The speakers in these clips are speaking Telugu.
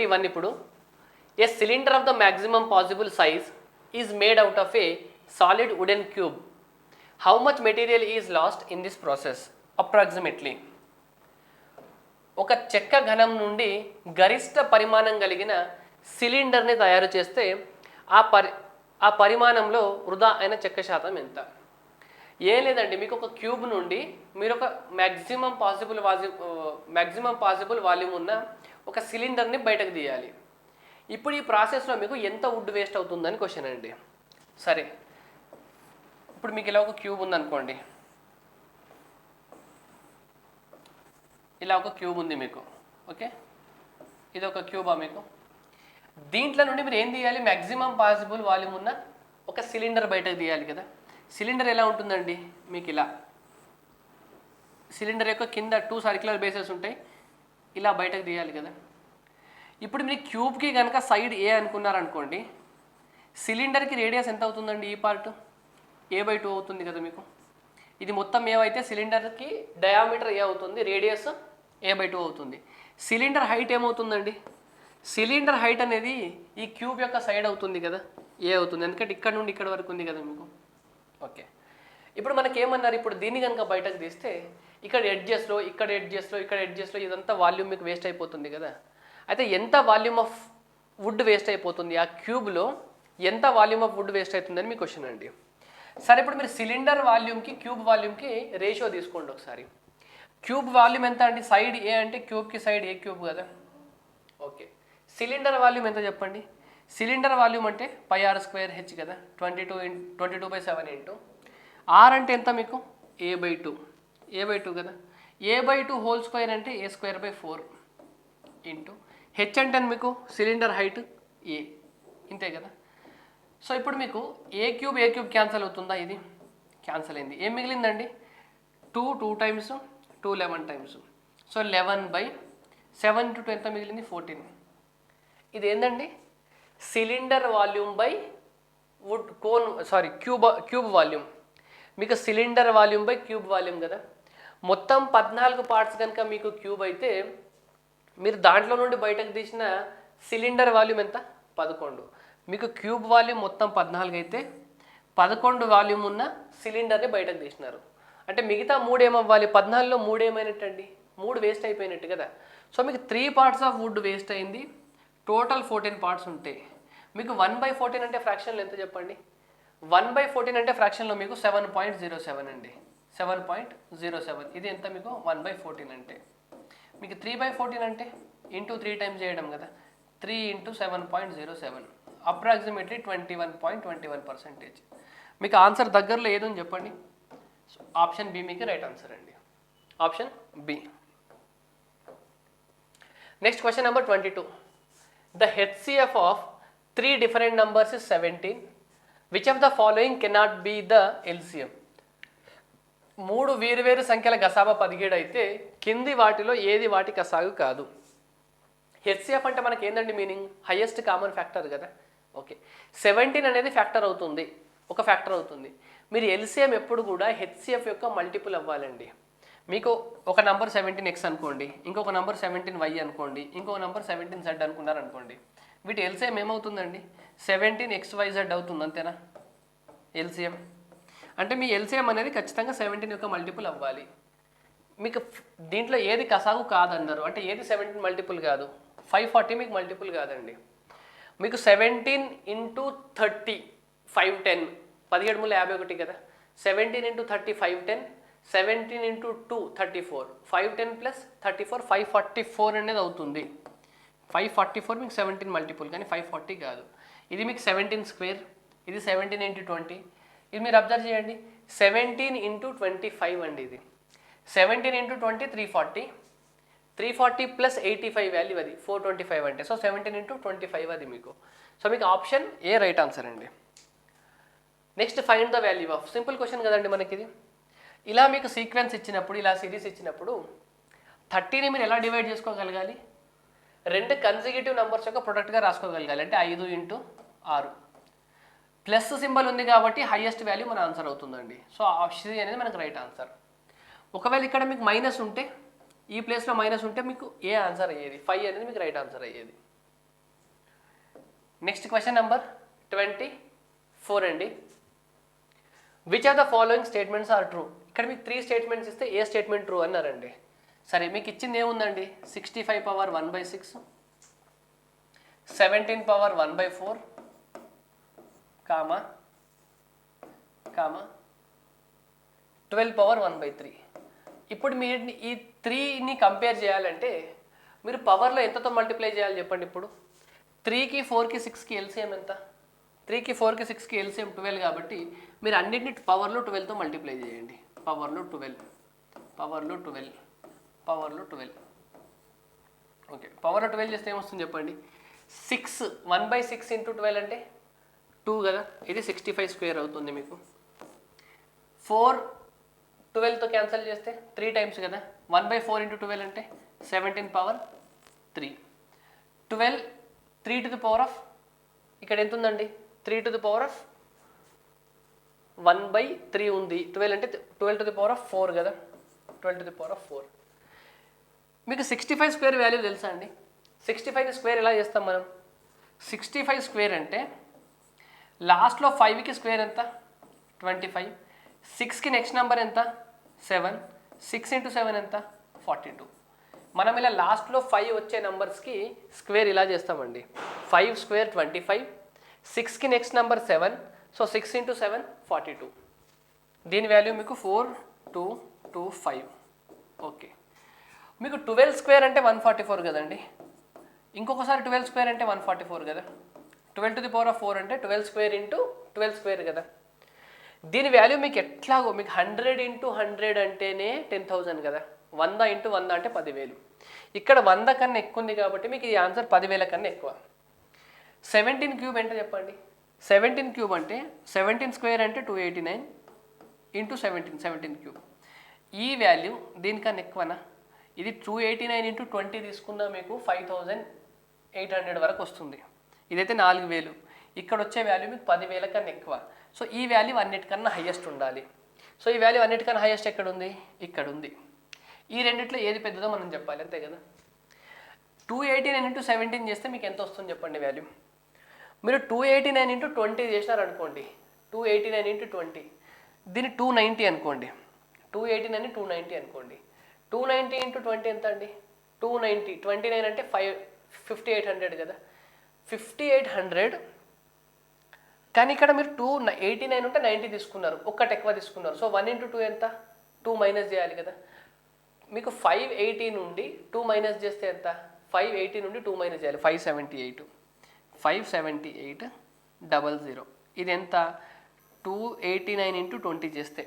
21 ఇప్పుడు a cylinder of the maximum possible size is made out of a solid wooden cube. How much material is lost in this process approximately. ఒక చెక్క ఘనం నుండి గరిష్ట పరిమాణం కలిగిన సిలిండర్ని తయారు చేస్తే ఆ పరిమాణంలో వృధా అయిన చెక్క శాతం ఎంత? ఏం లేదండి, మీకు ఒక క్యూబ్ నుండి మీరు ఒక మ్యాక్సిమం పాసిబుల్ వాల్యూమ్ ఉన్న ఒక సిలిండర్ని బయటకు తీయాలి. ఇప్పుడు ఈ ప్రాసెస్లో మీకు ఎంత వుడ్ వేస్ట్ అవుతుందని క్వశ్చన్ అండి. సరే, ఇప్పుడు మీకు ఇలా ఒక క్యూబ్ ఉందనుకోండి, ఇలా ఒక క్యూబ్ ఉంది మీకు. ఓకే, ఇది ఒక క్యూబా మీకు. దీంట్లో నుండి మీరు ఏం తీయాలి? మ్యాక్సిమం పాసిబుల్ వాల్యూమ్ ఉన్న ఒక సిలిండర్ బయటకు తీయాలి కదా. సిలిండర్ ఎలా ఉంటుందండి? మీకు ఇలా సిలిండర్ యొక్క కింద 2 సర్క్యులర్ బేసెస్ ఉంటాయి, ఇలా బయటకు తీయాలి కదా. ఇప్పుడు మీరు క్యూబ్కి కనుక సైడ్ ఏ అనుకున్నారనుకోండి, సిలిండర్కి రేడియస్ ఎంత అవుతుందండి? ఈ పార్ట్ a/2 అవుతుంది కదా మీకు. ఇది మొత్తం ఏవైతే సిలిండర్కి డయామీటర్ ఏ అవుతుంది, రేడియస్ a/2 అవుతుంది. సిలిండర్ హైట్ ఏమవుతుందండి? సిలిండర్ హైట్ అనేది ఈ క్యూబ్ యొక్క సైడ్ అవుతుంది కదా, ఏ అవుతుంది, ఎందుకంటే ఇక్కడ నుండి ఇక్కడ వరకు ఉంది కదా మీకు. ఓకే, ఇప్పుడు మనకి ఏమన్నారు? ఇప్పుడు దీన్ని కనుక బయటకు తీస్తే ఇక్కడ ఎడ్జెస్లో ఇదంతా వాల్యూమ్ మీకు వేస్ట్ అయిపోతుంది కదా. అయితే ఎంత వాల్యూమ్ ఆఫ్ వుడ్ వేస్ట్ అయిపోతుంది ఆ క్యూబ్లో, ఎంత వాల్యూమ్ ఆఫ్ వుడ్ వేస్ట్ అవుతుందని మీ క్వశ్చన్ అండి. సరే, ఇప్పుడు మీరు సిలిండర్ వాల్యూమ్కి క్యూబ్ వాల్యూమ్కి రేషియో తీసుకోండి ఒకసారి. క్యూబ్ వాల్యూమ్ ఎంత అండి? సైడ్ ఏ అంటే క్యూబ్కి సైడ్ ఏ క్యూబ్ కదా. ఓకే, సిలిండర్ వాల్యూమ్ ఎంత చెప్పండి? సిలిండర్ వాల్యూమ్ అంటే πr² కదా, 22/7 ఇంటూ ఆర్ అంటే ఎంత మీకు? a/2 కదా. a/2 హోల్ స్క్వేర్ అంటే a²/4 ఇంటూ హెచ్ అంటే మీకు సిలిండర్ హైట్ ఏ, ఇంతే కదా. సో ఇప్పుడు మీకు ఏ క్యూబ్ క్యాన్సల్ అవుతుందా? ఇది క్యాన్సల్ అయింది. ఏం మిగిలిందండి? 2 టైమ్స్ 2 11 టైమ్స్. సో 11/7 × 2 ఎంత మిగిలింది? 14. ఇది ఏంటండి? Cylinder volume by wood cube volume. మీకు cylinder volume by cube volume కదా. మొత్తం 14 పార్ట్స్ కనుక మీకు క్యూబ్ అయితే మీరు దాంట్లో నుండి బయటకు తీసిన సిలిండర్ వాల్యూమ్ ఎంత? 11. మీకు క్యూబ్ వాల్యూమ్ మొత్తం 14 అయితే 11 వాల్యూమ్ ఉన్న సిలిండర్ని బయటకు తీసినారు. అంటే మిగతా 3 ఏమవ్వాలి? 14లో 3 ఏమైనట్టండి? 3 వేస్ట్ అయిపోయినట్టు కదా. సో మీకు 3 పార్ట్స్ ఆఫ్ వుడ్ వేస్ట్ అయింది, టోటల్ 14 పార్ట్స్ ఉంటాయి. మీకు 1/14 అంటే ఫ్రాక్షన్లో ఎంత చెప్పండి? 1/14 అంటే ఫ్రాక్షన్లో మీకు 7.07 అండి. 7.07 ఇది ఎంత మీకు? 1/14 అంటే. మీకు 3/14 అంటే ఇంటూ 3 టైమ్స్ చేయడం కదా. 3 × 7.07 అప్రాక్సిమేట్లీ 21.21%. మీకు ఆన్సర్ దగ్గరలో ఏదని చెప్పండి? ఆప్షన్ బి మీకు రైట్ ఆన్సర్ అండి. Option B. Next question number 22. The HCF of 3 different numbers is 17. Which of the following cannot be the LCM? 3 వేరు సంఖ్యల గసాబా 17 అయితే కింది వాటిలో ఏది వాటి గసాగు కాదు. HCF అంటే మనకి ఏందండి మీనింగ్? హైయెస్ట్ కామన్ ఫ్యాక్టర్ కదా. ఓకే, 17 అనేది ఫ్యాక్టర్ అవుతుంది, ఒక ఫ్యాక్టర్ అవుతుంది. మీరు LCM ఎప్పుడు కూడా HCF యొక్క మల్టిపుల్ అవ్వాలండి. మీకు ఒక నంబర్ 17x అనుకోండి, ఇంకొక నంబర్ 17y అనుకోండి, ఇంకొక నంబర్ 17z అనుకున్నారనుకోండి. వీటి ఎల్సిఎం ఏమవుతుందండి? 17xyz అవుతుంది, అంతేనా? ఎల్సిఎం అంటే మీ ఎల్సిఎం అనేది ఖచ్చితంగా 17 యొక్క మల్టిపుల్ అవ్వాలి. మీకు దీంట్లో ఏది కసాగు కాదన్నారు అంటే ఏది 17 మల్టిపుల్ కాదు? 540 మీకు మల్టిపుల్ కాదండి. మీకు 17 × 30 510 17 మూల 51 కదా. 17 × 30 510, 17 × 2 34, 510 + 34 544 అనేది అవుతుంది. 544 మీకు 17 మల్టిపుల్ కానీ 540 కాదు. ఇది మీకు 17², ఇది 17 × 20. ఇది మీరు అబ్జర్వ్ చేయండి, 17 × 25 అండి. ఇది 17 × 20 340, 340 + 85 వాల్యూ అది 425 అంటే. సో 17 × 25 అది మీకు. సో మీకు ఆప్షన్ ఏ రైట్ ఆన్సర్ అండి. Next find the value of, simple question కదండి మనకి ఇది. ఇలా మీకు సీక్వెన్స్ ఇచ్చినప్పుడు, ఇలా సిరీస్ ఇచ్చినప్పుడు 30ని మీరు ఎలా డివైడ్ చేసుకోగలగాలి? 2 కన్సిక్యూటివ్ నెంబర్స్ యొక్క ప్రొడక్ట్గా రాసుకోగలగాలి. అంటే 5 × 6 ప్లస్ సింబల్ ఉంది కాబట్టి హైయెస్ట్ వాల్యూ మన ఆన్సర్ అవుతుందండి. సో ఆప్షన్ అనేది మనకు రైట్ ఆన్సర్. ఒకవేళ ఇక్కడ మీకు మైనస్ ఉంటే, ఈ ప్లేస్లో మైనస్ ఉంటే మీకు ఏ ఆన్సర్ అయ్యేది? 5 అనేది మీకు రైట్ ఆన్సర్ అయ్యేది. నెక్స్ట్ క్వశ్చన్ నెంబర్ 24 అండి. Which are the following statements are true? ఇక్కడ మీకు 3 స్టేట్మెంట్స్ ఇస్తే ఏ స్టేట్మెంట్ ట్రూ అన్నారండి. సరే, మీకు ఇచ్చింది ఏముందండి, 65 పవర్ 1/6, 17 పవర్ 1/4, కామా 12 పవర్ 1/3. ఇప్పుడు మీరు ఈ 3ని కంపేర్ చేయాలంటే మీరు పవర్లో ఎంతతో మల్టిప్లై చేయాలి చెప్పండి. ఇప్పుడు 3కి 4కి 6కి ఎల్సిఎం ఎంత? 3కి 4కి 6కి ఎల్సిఎం 12 కాబట్టి మీరు అన్నింటినీ పవర్లో 12తో మల్టిప్లై చేయండి. పవర్లో 12 ఓకే. పవర్లో 12 చేస్తే ఏమొస్తుంది చెప్పండి. 6 1/6 ఇంటూ 12 అంటే 2 కదా, ఇది 65 స్క్వేర్ అవుతుంది మీకు. 4 12తో క్యాన్సిల్ చేస్తే 3 టైమ్స్ కదా, 1/4 ఇంటూ 12 అంటే 17 power 3. 12 3 to the power of, ఇక్కడ ఎంత ఉందండి, 3 టు ది పవర్ ఆఫ్ 1/3 ఉంది. 12 అంటే 12 టు ది పవర్ ఆఫ్ 4 కదా, 12 టు ది పవర్ ఆఫ్ 4. మీకు 65 స్క్వేర్ వాల్యూ తెలుసా అండి? 65 స్క్వేర్ ఎలా చేస్తాం మనం? 65 స్క్వేర్ అంటే లాస్ట్లో 5కి స్క్వేర్ ఎంత, 25. 6కి నెక్స్ట్ నెంబర్ ఎంత, 7. 6 ఇంటూ 7 ఎంత, 42. మనం ఇలా లాస్ట్లో 5 వచ్చే నెంబర్స్కి స్క్వేర్ ఇలా చేస్తామండి. 5 స్క్వేర్ 25, 6కి నెక్స్ట్ నెంబర్ 7, సో 6 ఇంటూ 7 42. దీని వాల్యూ మీకు 4225. ఓకే. మీకు 12 స్క్వేర్ అంటే 144 కదండి. ఇంకొకసారి 12 స్క్వేర్ అంటే 144 కదా. 12 టు ది పవర్ ఆఫ్ 4 అంటే 12 స్క్వేర్ ఇంటూ 12 స్క్వేర్ కదా. దీని వాల్యూ మీకు ఎట్లాగో మీకు 100 ఇంటూ 100 అంటేనే 10,000 కదా. 100 ఇంటూ 100 అంటే 10,000. ఇక్కడ 100 కన్నా ఎక్కువ ఉంది కాబట్టి మీకు ఈ ఆన్సర్ 10,000 కన్నా ఎక్కువ. 17 క్యూబ్ అంటే చెప్పండి. 17 క్యూబ్ అంటే 17 స్క్వేర్ అంటే 289 ఇంటూ 17 క్యూబ్. ఈ వాల్యూ దీనికన్నా ఎక్కువనా? ఇది 289 ఇంటూ 20 తీసుకున్నా మీకు 5,800 వరకు వస్తుంది. ఇదైతే 4,000. ఇక్కడ వచ్చే వాల్యూ మీకు 10,000 కన్నా ఎక్కువ. సో ఈ వాల్యూ అన్నిటికన్నా హైయెస్ట్ ఉండాలి. సో ఈ వాల్యూ అన్నిటికన్నా హైయెస్ట్ ఎక్కడ ఉంది? ఇక్కడ ఉంది. ఈ రెండిట్లో ఏది పెద్దదో మనం చెప్పాలి, అంతే కదా. 289 ఇంటూ 17 చేస్తే మీకు ఎంత వస్తుంది చెప్పండి వాల్యూ. మీరు 289 ఇంటూ 20 చేసినారనుకోండి, 289 ఇంటూ 20, దీన్ని 290 అనుకోండి. 289 290 అనుకోండి. 290 ఇంటూ 20 ఎంత అండి? 290. 29 అంటే 5,800 కదా. 5,800. కానీ ఇక్కడ మీరు 289 ఉంటే 90 తీసుకున్నారు, ఒక్కటి ఎక్కువ తీసుకున్నారు. సో 1 ఇంటూ 2 ఎంత? 2 మైనస్ చేయాలి కదా. మీకు 580 నుండి 2 మైనస్ చేస్తే ఎంత? 580 నుండి 2 మైనస్ చేయాలి, 578. 57800. ఇది ఎంత? 289 ఇంటూ 20 చేస్తే,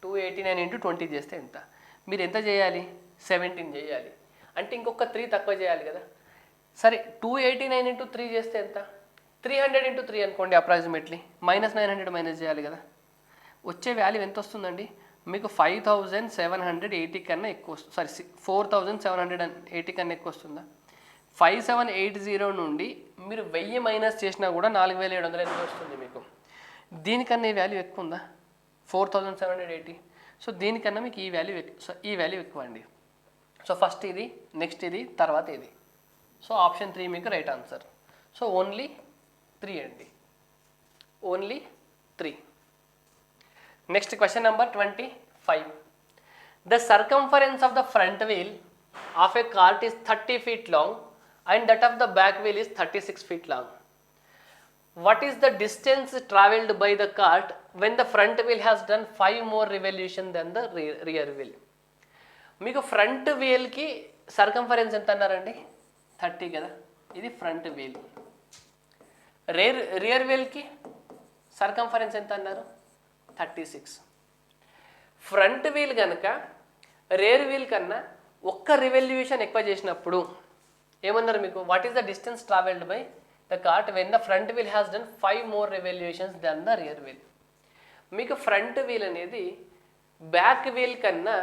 289 ఇంటూ 20 చేస్తే ఎంత? మీరు ఎంత చేయాలి? 17 చేయాలి. అంటే ఇంకొక 3 తక్కువ చేయాలి కదా. సరే, 289 ఇంటూ 3 చేస్తే ఎంత? 300 ఇంటూ 3 అనుకోండి అప్రాక్సిమేట్లీ. -900 మైనస్ చేయాలి కదా. వచ్చే వాల్యూ ఎంత వస్తుందండి మీకు? 5,780 కన్నా ఎక్కువ వస్తుంది. సారీ, 4,780 కన్నా ఎక్కువ వస్తుందా? 5780 నుండి మీరు 1000 మైనస్ చేసినా కూడా 4,780 వస్తుంది మీకు. దీనికన్నా ఈ వాల్యూ ఎక్కువ ఉందా? 4,780. సో దీనికన్నా మీకు ఈ వాల్యూ ఎక్కువ అండి. సో ఫస్ట్ ఇది, నెక్స్ట్ ఇది, తర్వాత ఇది. సో ఆప్షన్ 3 మీకు రైట్ ఆన్సర్. సో ఓన్లీ 3 అండి, only 3. Next question number 25. The circumference of the front wheel of a cart is 30 feet long and that of the back wheel is 36 feet long. What is the distance travelled by the cart when the front wheel has done 5 more revolution than the rear wheel? మీకు ఫ్రంట్ వీల్కి సర్కంఫరెన్స్ ఎంత అన్నారండి? 30 కదా. ఇది ఫ్రంట్ వీల్. రియర్ వీల్కి సర్కంఫరెన్స్ ఎంత అన్నారు? 36. ఫ్రంట్ వీల్ కనుక రియర్ వీల్ కన్నా ఒక్క రివల్యూషన్ ఎక్కువ చేసినప్పుడు ఏమన్నారు మీకు? What is the distance travelled by the cart when the front wheel has done 5 more revolutions than the rear wheel. మీకు ఫ్రంట్ వీల్ అనేది బ్యాక్ వీల్ కన్నా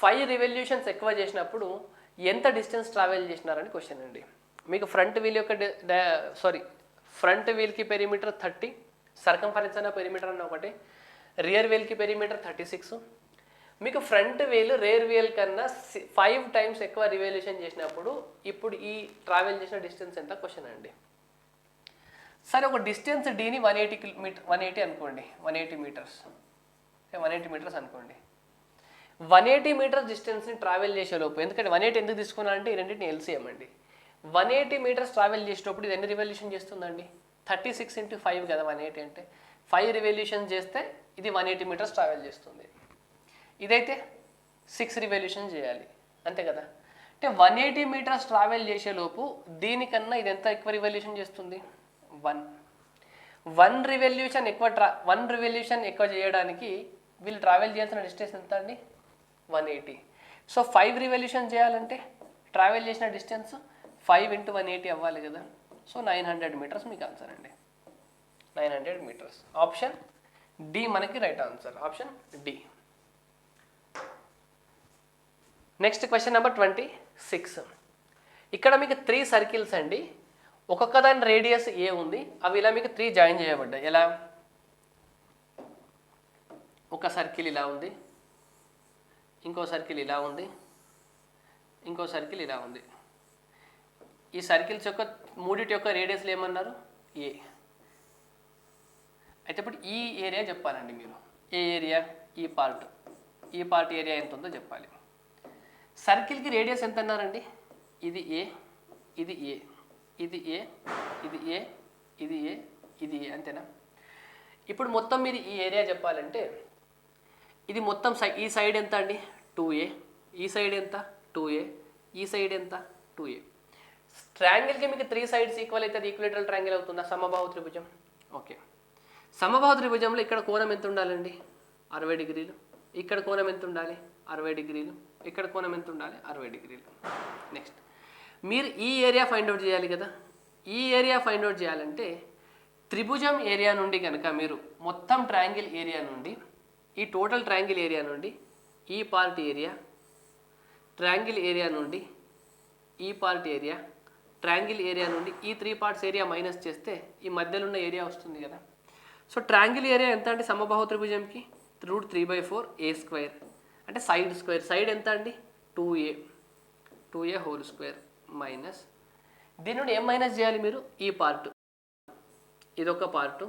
5 revolutions ఎక్కువ చేసినప్పుడు ఎంత డిస్టెన్స్ ట్రావెల్ చేసినారని క్వశ్చన్ అండి. మీకు ఫ్రంట్ వీల్ యొక్క ఫ్రంట్ వీల్కి పెరిమీటర్ 30, సర్కంఫరెన్స్ అన్న పెరిమీటర్ అన్న ఒకటి, రియర్ వీల్కి పెరిమీటర్ 36. మీకు ఫ్రంట్ వీల్ రియర్ వీల్ కన్నా 5 times ఎక్కువ రివల్యూషన్ చేసినప్పుడు ఇప్పుడు ఈ ట్రావెల్ చేసిన డిస్టెన్స్ ఎంత క్వశ్చన్ అండి. సరే ఒక డిస్టెన్స్ డీని 180 అనుకోండి, 180 మీటర్స్, 180 మీటర్స్ అనుకోండి. 180 మీటర్స్ డిస్టెన్స్ని ట్రావెల్ చేసేలోపు, ఎందుకంటే 180 ఎందుకు తీసుకున్నానంటే ఈ రెండింటిని ఎల్సిఎం అండి. 180 మీటర్స్ ట్రావెల్ చేసేటప్పుడు ఇది ఎన్ని రివల్యూషన్ చేస్తుందండి? 36 × 5 కదా 180 అంటే. 5 రివల్యూషన్ చేస్తే ఇది 180 మీటర్స్ ట్రావెల్ చేస్తుంది. ఇదైతే 6 రివల్యూషన్ చేయాలి, అంతే కదా. అంటే 180 మీటర్స్ ట్రావెల్ చేసేలోపు దీనికన్నా ఇది ఎంత ఎక్కువ రివల్యూషన్ చేస్తుంది? 1 రివల్యూషన్ ఎక్కువ 1 రివల్యూషన్ ఎక్కువ చేయడానికి వీళ్ళు ట్రావెల్ చేయాల్సిన డిస్టెన్స్ ఎంత అండి? 180. సో 5 రివల్యూషన్ చేయాలంటే ట్రావెల్ చేసిన డిస్టెన్స్ 5 × 180 అవ్వాలి కదా. సో 900 మీటర్స్ మీకు ఆన్సర్ అండి, 900 మీటర్స్. ఆప్షన్ డి మనకి right answer, option D. Next question number 26. ఇక్కడ మీకు 3 సర్కిల్స్ అండి, ఒక్కొక్క దాని రేడియస్ ఏ ఉంది, అవి ఇలా మీకు 3 జాయిన్ చేయబడ్డాయి. ఎలా? ఒక సర్కిల్ ఇలా ఉంది, ఇంకో సర్కిల్ ఇలా ఉంది, ఇంకో సర్కిల్ ఇలా ఉంది. ఈ సర్కిల్స్ యొక్క మూడిటి యొక్క రేడియస్లు ఏమన్నారు? ఏ. అయితే ఇప్పుడు ఈ ఏరియా చెప్పాలండి మీరు. ఏ ఏరియా? ఈ పార్ట్ ఏరియా ఎంత ఉందో చెప్పాలి. సర్కిల్కి రేడియస్ ఎంత అన్నారండి? ఇది ఏ, ఇది ఏ, ఇది ఏ, ఇది ఏ, ఇది ఏ, ఇది ఏ, అంతేనా? ఇప్పుడు మొత్తం మీరు ఈ ఏరియా చెప్పాలంటే ఇది మొత్తం ఈ సైడ్ ఎంత అండి? 2a, ఈ సైడ్ ఎంత? 2a, ఈ సైడ్ ఎంత? 2a. ట్రయాంగిల్కి మీకు 3 సైడ్స్ ఈక్వల్ అయితే అది ఈక్విలేటరల్ ట్రయాంగిల్ అవుతుందా? సమబాహు త్రిభుజం. ఓకే, సమబాహు త్రిభుజంలో ఇక్కడ కోణం ఎంత ఉండాలండి? 60 డిగ్రీలు. ఇక్కడ కోణం ఎంత ఉండాలి? 60 డిగ్రీలు. ఇక్కడ కోణం ఎంత ఉండాలి? 60 డిగ్రీలు. నెక్స్ట్ మీరు ఈ ఏరియా ఫైండ్ అవుట్ చేయాలి కదా. ఈ ఏరియా ఫైండ్ అవుట్ చేయాలంటే త్రిభుజం ఏరియా నుండి కనుక మీరు మొత్తం ట్రయాంగిల్ ఏరియా నుండి, ఈ టోటల్ ట్రయాంగిల్ ఏరియా నుండి ఈ పార్ట్ ఏరియా, ట్రయాంగిల్ ఏరియా నుండి ఈ పార్ట్ ఏరియా, ట్రయాంగిల్ ఏరియా నుండి ఈ 3 పార్ట్స్ ఏరియా మైనస్ చేస్తే ఈ మధ్యలో ఉన్న ఏరియా వస్తుంది కదా. సో ట్రయాంగిల్ ఏరియా ఎంత అంటే సమబాహు త్రిభుజంకి √3/4a², అంటే సైడ్ స్క్వేర్. సైడ్ ఎంత అండి? 2a హోల్ స్క్వేర్ మైనస్ దీని నుండి ఏం మైనస్ చేయాలి మీరు? ఈ పార్ట్, ఇదొక పార్టు,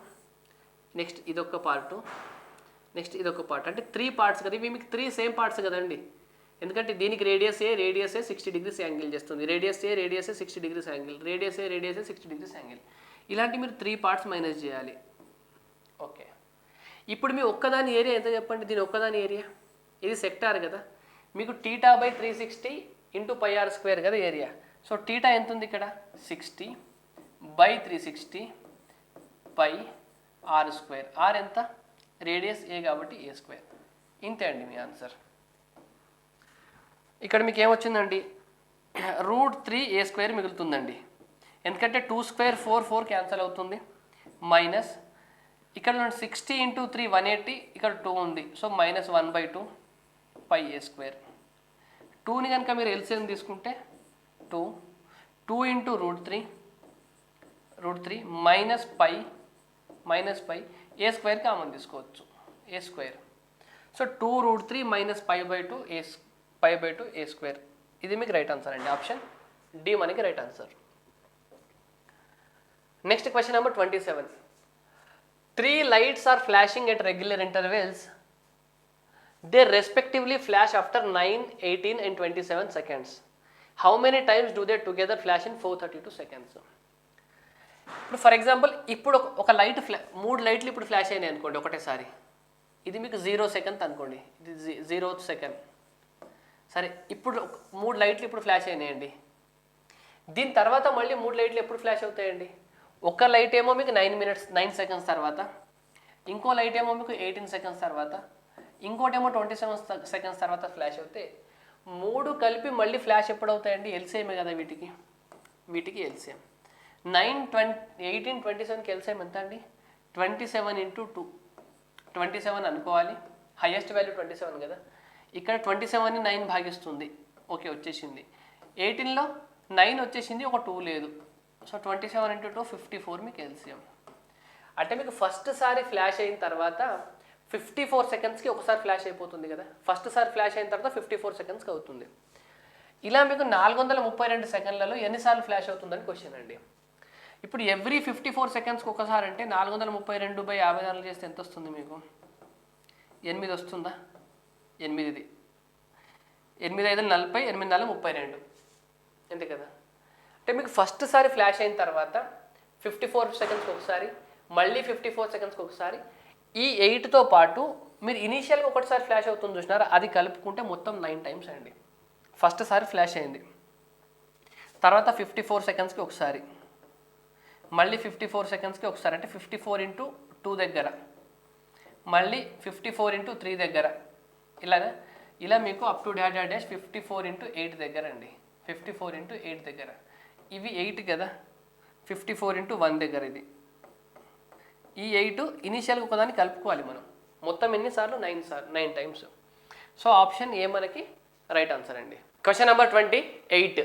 నెక్స్ట్ ఇదొక పార్టు, నెక్స్ట్ ఇదొక పార్ట్, అంటే 3 పార్ట్స్ కదా. ఇవి మీకు 3 సేమ్ పార్ట్స్ కదండి, ఎందుకంటే దీనికి రేడియస్ ఏ 60 డిగ్రీస్ యాంగిల్ చేస్తుంది, రేడియస్ ఏ 60 డిగ్రీస్ యాంగిల్, రేడియస్ ఏ 60 డిగ్రీస్ యాంగిల్. ఇలాంటి మీరు 3 పార్ట్స్ మైనస్ చేయాలి. ఓకే, ఇప్పుడు మీ ఒక్కదాని ఏరియా ఎంత చెప్పండి? దీని ఒక్కదాని ఏరియా, ఇది సెక్టార్ కదా, మీకు θ/360 × πr² కదా ఏరియా. సో θ ఎంత ఉంది ఇక్కడ? 60/360 πr². r ఎంత? రేడియస్ ఏ కాబట్టి a². ఇంతే అండి మీ ఆన్సర్. ఇక్కడ మీకు ఏమొచ్చిందండి? √3a² మిగులుతుందండి, ఎందుకంటే 2² 4 క్యాన్సల్ అవుతుంది, మైనస్ ఇక్కడ 60 × 3 180, ఇక్కడ 2 ఉంది, సో -1/2 πa². 2ని కనుక మీరు ఎల్సిఎం తీసుకుంటే 2 × √3 మైనస్ π a² కామన్ తీసుకోవచ్చు, a². So 2√3 -π/2 a². ఇది మీకు రైట్ ఆన్సర్ అండి, ఆప్షన్ డి మనకి right answer. Next question number 27. 3 lights are flashing at regular intervals. They respectively flash after 9, 18 and 27 seconds. How many times do they together flash in 432 seconds? ఇప్పుడు ఫర్ ఎగ్జాంపుల్ ఇప్పుడు ఒక లైట్ 3 లైట్లు ఇప్పుడు ఫ్లాష్ అయినాయి అనుకోండి ఒకటేసారి. ఇది మీకు 0 సెకండ్ అనుకోండి, ఇది 0th సెకండ్. సరే, ఇప్పుడు 3 లైట్లు ఇప్పుడు ఫ్లాష్ అయినాయండి. దీని తర్వాత మళ్ళీ 3 లైట్లు ఎప్పుడు ఫ్లాష్ అవుతాయండి? ఒక లైట్ ఏమో మీకు 9 సెకండ్స్ తర్వాత, ఇంకో లైట్ ఏమో మీకు 18 సెకండ్స్ తర్వాత, ఇంకోటేమో 27 సెకండ్స్ తర్వాత ఫ్లాష్ అవుతే 3 కలిపి మళ్ళీ ఫ్లాష్ ఎప్పుడు అవుతాయండి? ఎల్సిఎమే కదా వీటికి ఎల్సిఎం. 9, 18, 27కి ఎల్సిఎం ఎంత అండి? 27 × 2, 27 అనుకోవాలి, హైయెస్ట్ వాల్యూ 27 కదా. ఇక్కడ 27ని 9 భాగిస్తుంది, ఓకే వచ్చేసింది. 18లో 9 వచ్చేసింది, ఒక 2 లేదు. సో 27 × 2 54 మీకు ఎల్సిఎం. అంటే మీకు ఫస్ట్ సారి ఫ్లాష్ అయిన తర్వాత 54 సెకండ్స్కి ఒకసారి ఫ్లాష్ అయిపోతుంది కదా. ఫస్ట్ సారి ఫ్లాష్ అయిన తర్వాత 54 సెకండ్స్కి అవుతుంది. ఇలా మీకు 432 సెకండ్లలో ఎన్నిసార్లు ఫ్లాష్ అవుతుందని క్వశ్చన్ అండి. ఇప్పుడు ఎవ్రీ 54 సెకండ్స్కి ఒకసారి అంటే 432/54 చేస్తే ఎంత వస్తుంది మీకు? 8 వస్తుందా? 8 8 5 40, 8 4 32 అంతే కదా. అంటే మీకు ఫస్ట్ సారి ఫ్లాష్ అయిన తర్వాత 54 సెకండ్స్కి ఒకసారి, మళ్ళీ 54 సెకండ్స్కి ఒకసారి, ఈ 8తో పాటు మీరు ఇనీషియల్గా ఒకటిసారి ఫ్లాష్ అవుతుంది చూసినారా, అది కలుపుకుంటే మొత్తం 9 టైమ్స్ అండి. ఫస్ట్ సారి ఫ్లాష్ అయింది, తర్వాత 54 సెకండ్స్కి ఒకసారి, మళ్ళీ 54 సెకండ్స్కి ఒకసారి, అంటే 54 × 2 దగ్గర, మళ్ళీ 54 × 3 దగ్గర, ఇలా మీకు అప్ టు డాష్ 54 × 8 దగ్గర అండి. 54 × 8 దగ్గర ఇవి 8 కదా, 54 × 1 దగ్గర ఇది. ఈ 8 ఇనీషియల్గా ఒకదాన్ని కలుపుకోవాలి మనం. మొత్తం ఎన్నిసార్లు? 9 టైమ్స్. సో ఆప్షన్ ఏ మనకి రైట్ ఆన్సర్ అండి. Question number 28.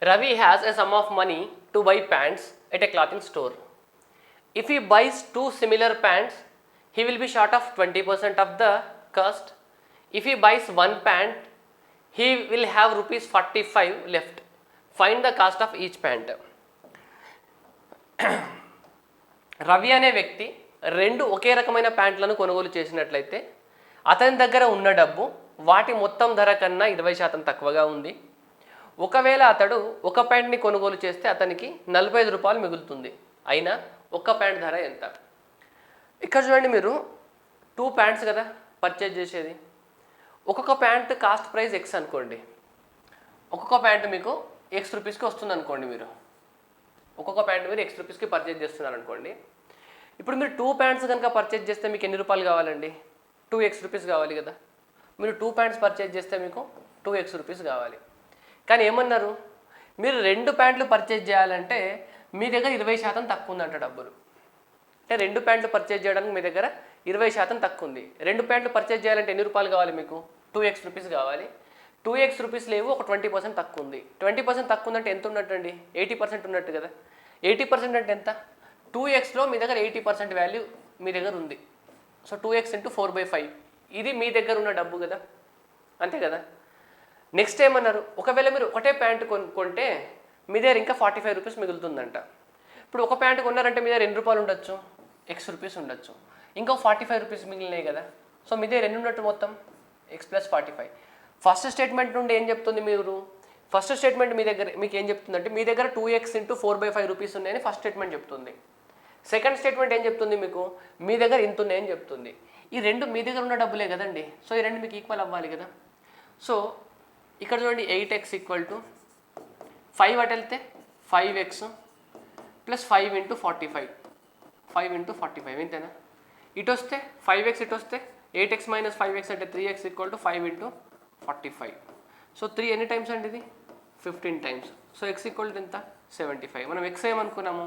Ravi has a sum of money to buy pants at a clothing store. If he buys 2 similar pants, he will be short of 20% of the cost. If he buys 1 pant, he will have rupees 45 left. Find the cost of each pant. Ravi అనే వ్యక్తి 2 ఒకే రకమైన ప్యాంట్లను కొనుగోలు చేసినట్లయితే అతని దగ్గర ఉన్న డబ్బు వాటి మొత్తం ధర కన్నా 20% తక్కువగా ఉంది. ఒకవేళ అతడు ఒక ప్యాంట్ని కొనుగోలు చేస్తే అతనికి 45 రూపాయలు మిగులుతుంది. అయినా ఒక్క ప్యాంట్ ధర ఎంత? ఇక్కడ చూడండి, మీరు 2 ప్యాంట్స్ కదా పర్చేజ్ చేసేది. ఒక్కొక్క ప్యాంట్ కాస్ట్ ప్రైస్ ఎక్స్ అనుకోండి. ఒక్కొక్క ప్యాంట్ మీకు ఎక్స్ రూపీస్కి వస్తుంది అనుకోండి. మీరు ఒక్కొక్క ప్యాంట్ మీరు ఎక్స్ రూపీస్కి పర్చేజ్ చేస్తున్నారు అనుకోండి. ఇప్పుడు మీరు 2 ప్యాంట్స్ కనుక పర్చేజ్ చేస్తే మీకు ఎన్ని రూపాయలు కావాలండి? 2x రూపీస్ కావాలి కదా. మీరు 2 ప్యాంట్స్ పర్చేజ్ చేస్తే మీకు 2x రూపీస్ కావాలి. కానీ ఏమన్నారు, మీరు 2 ప్యాంట్లు పర్చేజ్ చేయాలంటే మీ దగ్గర 20% తక్కువ ఉందంట డబ్బులు. అంటే 2 ప్యాంట్లు పర్చేజ్ చేయడానికి మీ దగ్గర 20% తక్కువ ఉంది. 2 ప్యాంట్లు పర్చేజ్ చేయాలంటే ఎన్ని రూపాయలు కావాలి మీకు? 2x రూపీస్ కావాలి. 2x రూపీస్ లేవు, ఒక 20% తక్కువ ఉంది. 20% తక్కువ ఉందంటే ఎంత ఉన్నట్టు అండి? 80% ఉన్నట్టు కదా. 80% అంటే ఎంత? 2xలో మీ దగ్గర 80% వాల్యూ మీ దగ్గర ఉంది. సో 2x × 4/5 ఇది మీ దగ్గర ఉన్న డబ్బు కదా, అంతే కదా. నెక్స్ట్ ఏమన్నారు, ఒకవేళ మీరు ఒకటే ప్యాంటు కొంటే మీ దగ్గర ఇంకా 45 రూపీస్ మిగులుతుందంట. ఇప్పుడు ఒక ప్యాంటు కొన్నారంటే మీ దగ్గర ఎన్ని రూపాయలు ఉండొచ్చు? x రూపీస్ ఉండొచ్చు. ఇంకో 45 రూపీస్ మిగిలినాయి కదా. సో మీ దగ్గర ఎన్ని ఉన్నట్టు మొత్తం? x + 45. ఫస్ట్ స్టేట్మెంట్ నుండి ఏం చెప్తుంది మీరు? ఫస్ట్ స్టేట్మెంట్ మీ దగ్గర మీకు ఏం చెప్తుందంటే మీ దగ్గర 2x × 4/5 రూపీస్ ఉన్నాయని ఫస్ట్ స్టేట్మెంట్ చెప్తుంది. సెకండ్ స్టేట్మెంట్ ఏం చెప్తుంది మీకు? మీ దగ్గర ఇంత ఉన్నాయని చెప్తుంది. ఈ 2 మీ దగ్గర ఉన్న డబ్బులే కదండి. సో ఈ 2 మీకు ఈక్వల్ అవ్వాలి కదా. సో ఇక్కడ చూడండి, 8x = 5 అటు వెళ్తే 5x + 5 × 45, 5 × 45 ఇంతేనా. ఇటు వస్తే 5x, ఇటు వస్తే 8x - 5x అంటే 3x = 5 × 45. సో 3 ఎన్ని టైమ్స్ అండి? ఇది 15 టైమ్స్. సో x = ఎంత? 75. మనం x ఏమనుకున్నాము?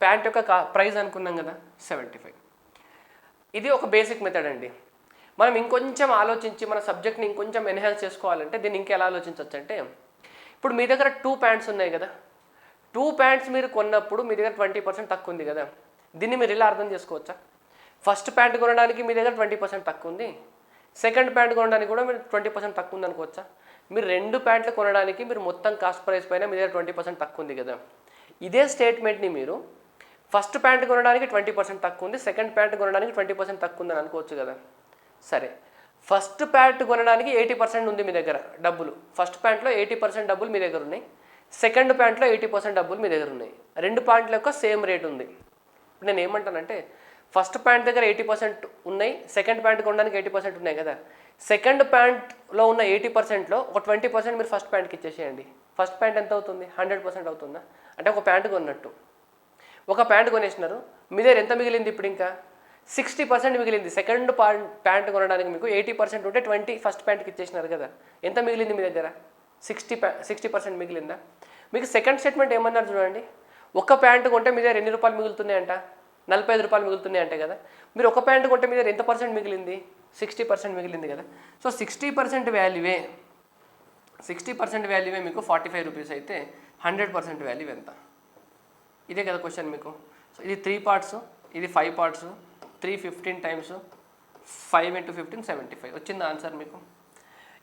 ప్యాంట్ యొక్క ప్రైస్ అనుకున్నాం కదా, 75. ఇది ఒక బేసిక్ మెథడ్ అండి. మనం ఇంకొంచెం ఆలోచించి మన సబ్జెక్ట్ని ఇంకొంచెం ఎన్హాన్స్ చేసుకోవాలంటే దీన్ని ఇంకెలా ఆలోచించవచ్చు అంటే, ఇప్పుడు మీ దగ్గర 2 ప్యాంట్స్ ఉన్నాయి కదా. 2 ప్యాంట్స్ మీరు కొన్నప్పుడు మీ దగ్గర 20% తక్కువ ఉంది కదా. దీన్ని మీరు ఇలా అర్థం చేసుకోవచ్చా? ఫస్ట్ ప్యాంట్ కొనడానికి మీ దగ్గర 20% తక్కువ ఉంది, సెకండ్ ప్యాంట్ కొనడానికి కూడా మీరు 20% తక్కువ ఉంది అనుకోవచ్చా? మీరు 2 ప్యాంట్లు కొనడానికి మీరు మొత్తం కాస్ట్ ప్రైస్ పైన మీ దగ్గర 20% తక్కువ ఉంది కదా. ఇదే స్టేట్మెంట్ని మీరు ఫస్ట్ ప్యాంట్ కొనడానికి 20% తక్కువ ఉంది, సెకండ్ ప్యాంట్ కొనడానికి 20% తక్కువ ఉందని అనుకోవచ్చు కదా. సరే, ఫస్ట్ ప్యాంట్ కొనడానికి 80% ఉంది మీ దగ్గర డబ్బులు. ఫస్ట్ ప్యాంట్లో 80% డబ్బులు మీ దగ్గర ఉన్నాయి, సెకండ్ ప్యాంట్లో 80% డబ్బులు మీ దగ్గర ఉన్నాయి. 2 ప్యాంట్ల యొక్క సేమ్ రేట్ ఉంది. నేను ఏమంటానంటే, ఫస్ట్ ప్యాంట్ దగ్గర 80% ఉన్నాయి, సెకండ్ ప్యాంట్ కొనడానికి 80% ఉన్నాయి కదా. సెకండ్ ప్యాంట్లో ఉన్న 80%లో ఒక 20% మీరు ఫస్ట్ ప్యాంట్కి ఇచ్చేసేయండి. ఫస్ట్ ప్యాంట్ ఎంత అవుతుంది? 100% అవుతుందా? అంటే ఒక ప్యాంట్ కొన్నట్టు. ఒక ప్యాంట్ కొనేసినారు, మీ దగ్గర ఎంత మిగిలింది? ఇప్పుడు ఇంకా 60% మిగిలింది. సెకండ్ ప్యాంట్ కొనడానికి మీకు 80% ఉంటే 20 ఫస్ట్ ప్యాంట్కి ఇచ్చేసినారు కదా. ఎంత మిగిలింది మీ దగ్గర? 60% మిగిలిందా? మీకు సెకండ్ స్టేట్మెంట్ ఏమన్నారు చూడండి, ఒక ప్యాంట్ కొంటే మీ దగ్గర ఎన్ని రూపాయలు మిగులుతున్నాయంట? 45 రూపాయలు మిగులుతున్నాయంటే కదా. మీరు ఒక ప్యాంట్ కొంటే మీ దగ్గర ఎంత పర్సెంట్ మిగిలింది? 60% మిగిలింది కదా. సో 60% వాల్యూవే మీకు 45 రూపీస్ అయితే 100% వాల్యూ ఎంత? ఇదే కదా క్వశ్చన్ మీకు. సో ఇది 3 పార్ట్స్, ఇది 5 పార్ట్స్, 3 15 టైమ్స్ 5 × 15 75 వచ్చింది ఆన్సర్ మీకు.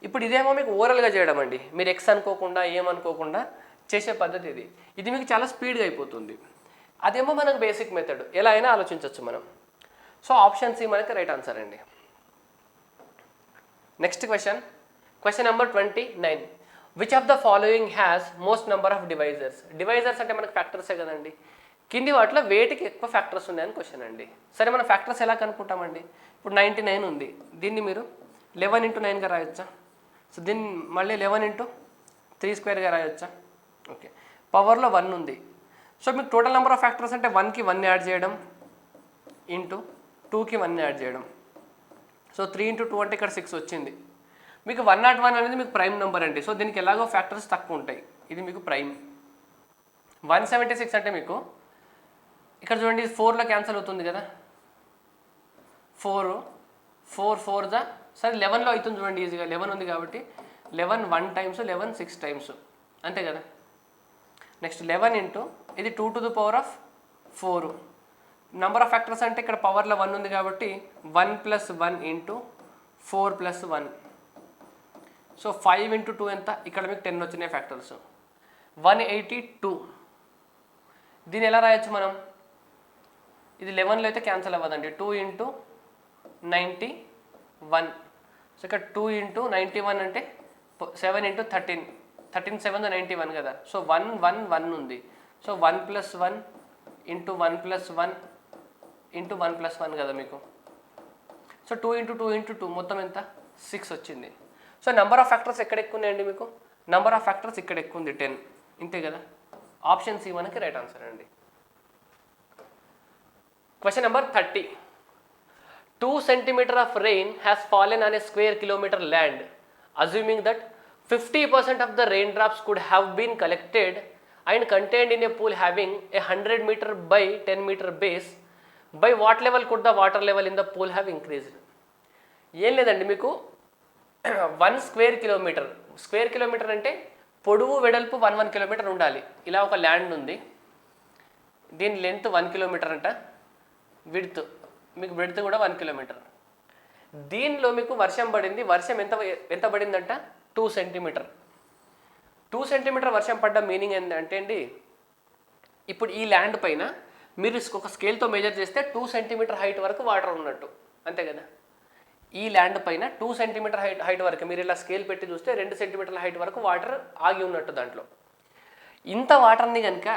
ఇప్పుడు ఇదేమో మీకు ఓవరాల్గా చేయడం అండి. మీరు ఎక్స్ అనుకోకుండా ఏమనుకోకుండా చేసే పద్ధతి ఇది. ఇది మీకు చాలా స్పీడ్గా అయిపోతుంది. అదేమో మనకు బేసిక్ మెథడ్, ఎలా అయినా ఆలోచించవచ్చు మనం. సో ఆప్షన్ సి మనకి రైట్ ఆన్సర్ అండి. Next question, question number 29. Which of the following has most number of divisors? Divisors అంటే మనకు ఫ్యాక్టర్సే కదండి. కింది వాటిలో వేటికి ఎక్కువ ఫ్యాక్టర్స్ ఉన్నాయని క్వశ్చన్ అండి. సరే మనం ఫ్యాక్టర్స్ ఎలా కనుక్కుంటామండి? ఇప్పుడు 99 ఉంది, దీన్ని మీరు 11 × 9గా రాయొచ్చా? సో దీన్ని మళ్ళీ 11 × 3² రాయొచ్చా? ఓకే. పవర్లో 1 ఉంది. సో మీకు టోటల్ నెంబర్ ఆఫ్ ఫ్యాక్టర్స్ అంటే 1కి 1 యాడ్ చేయడం ఇంటూ 2కి 1 యాడ్ చేయడం. సో 3 × 2 అంటే ఇక్కడ 6 వచ్చింది. మీకు 101 అనేది మీకు ప్రైమ్ నెంబర్ అండి. సో దీనికి ఎలాగో ఫ్యాక్టర్స్ తక్కువ ఉంటాయి, ఇది మీకు ప్రైమ్. 176 అంటే మీకు ఇక్కడ చూడండి, 4లో క్యాన్సిల్ అవుతుంది కదా, 4 4 జా సరే 11లో అవుతుంది చూడండి ఈజీగా, 11 ఉంది కాబట్టి 11 1 టైమ్స్, 11 6 టైమ్స్, అంతే కదా. నెక్స్ట్ 11 ఇది 2 to the power of 4. Number of factors అంటే ఇక్కడ పవర్లో 1 ఉంది కాబట్టి 1 + 1 × 4 + 1. సో 5 × 2 ఎంత? ఇక్కడ మీకు 10 వచ్చినాయి ఫ్యాక్టర్స్. 182. దీన్ని ఎలా రాయొచ్చు మనం? ఇది 11లో అయితే క్యాన్సిల్ అవ్వదండి. 2 × 91. సో ఇక్కడ 2 × 91 అంటే 7 × 13. 13 7 91 కదా. సో 1 1 1 ఉంది. సో 1 + 1 × 1 + 1 × 1 + 1 కదా మీకు. సో 2 × 2 × 2 మొత్తం ఎంత? 6 వచ్చింది. సో నెంబర్ ఆఫ్ ఫ్యాక్టర్స్ ఎక్కడ ఎక్కువ ఉన్నాయండి మీకు? నెంబర్ ఆఫ్ ఫ్యాక్టర్స్ ఇక్కడ ఎక్కువ ఉంది, 10, ఇంతే కదా. ఆప్షన్ సి మనకి రైట్ ఆన్సర్ అండి. Question number 30. 2 cm of rain has fallen on a square kilometer land, assuming that 50% of the raindrops could have been collected and contained in a pool having a 100 meter by 10 meter base. By what level could the water level in the pool have increased? ఏం లేదండి, మీకు 1 square kilometer, స్క్వేర్ కిలోమీటర్ అంటే పొడవు వెడల్పు 1 కిలోమీటర్ ఉండాలి. ఇలా ఒక ల్యాండ్ ఉంది, దీని లెంత్ 1 కిలోమీటర్ అంట, విడ్త్ మీకు విడ్త్ కూడా 1 కిలోమీటర్. దీనిలో మీకు వర్షం పడింది. వర్షం ఎంత పడిందంట? 2 సెంటీమీటర్. 2 సెంటీమీటర్ వర్షం పడ్డ మీనింగ్ ఏంటంటే అండి, ఇప్పుడు ఈ ల్యాండ్ పైన మీరు ఒక స్కేల్తో మెజర్ చేస్తే 2 సెంటీమీటర్ హైట్ వరకు వాటర్ ఉన్నట్టు, అంతే కదా. ఈ ల్యాండ్ పైన 2 సెంటీమీటర్ హైట్ వరకు మీరు ఇలా స్కేల్ పెట్టి చూస్తే 2 సెంటీమీటర్ల హైట్ వరకు వాటర్ ఆగి ఉన్నట్టు దాంట్లో. ఇంత వాటర్ని కనుక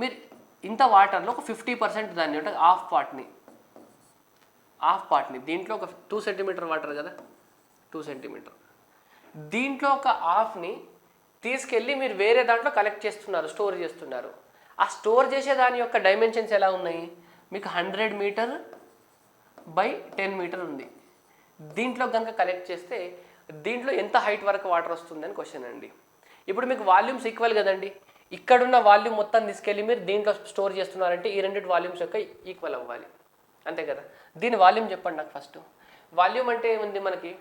మీరు ఇంత వాటర్లో ఒక 50% దాన్ని అంటే హాఫ్ పార్ట్ని దీంట్లో ఒక 2 సెంటీమీటర్ వాటర్ కదా, 2 సెంటీమీటర్, దీంట్లో ఒక హాఫ్ని తీసుకెళ్ళి మీరు వేరే దాంట్లో కలెక్ట్ చేస్తున్నారు, స్టోర్ చేస్తున్నారు. ఆ స్టోర్ చేసే దాని యొక్క డైమెన్షన్స్ ఎలా ఉన్నాయి? మీకు 100 మీటర్ బై 10 మీటర్ ఉంది. దీంట్లో కనుక కలెక్ట్ చేస్తే దీంట్లో ఎంత హైట్ వరకు వాటర్ వస్తుందని క్వశ్చన్ అండి. ఇప్పుడు మీకు వాల్యూమ్స్ ఈక్వల్ కదండి, ఇక్కడున్న వాల్యూమ్ మొత్తం తీసుకెళ్ళి మీరు దీంట్లో స్టోర్ చేస్తున్నారంటే ఈ రెండింటి వాల్యూమ్స్ యొక్క ఈక్వల్ అవ్వాలి, అంతే కదా. దీని వాల్యూమ్ చెప్పండి నాకు ఫస్ట్. వాల్యూమ్ అంటే ఏముంది మనకి?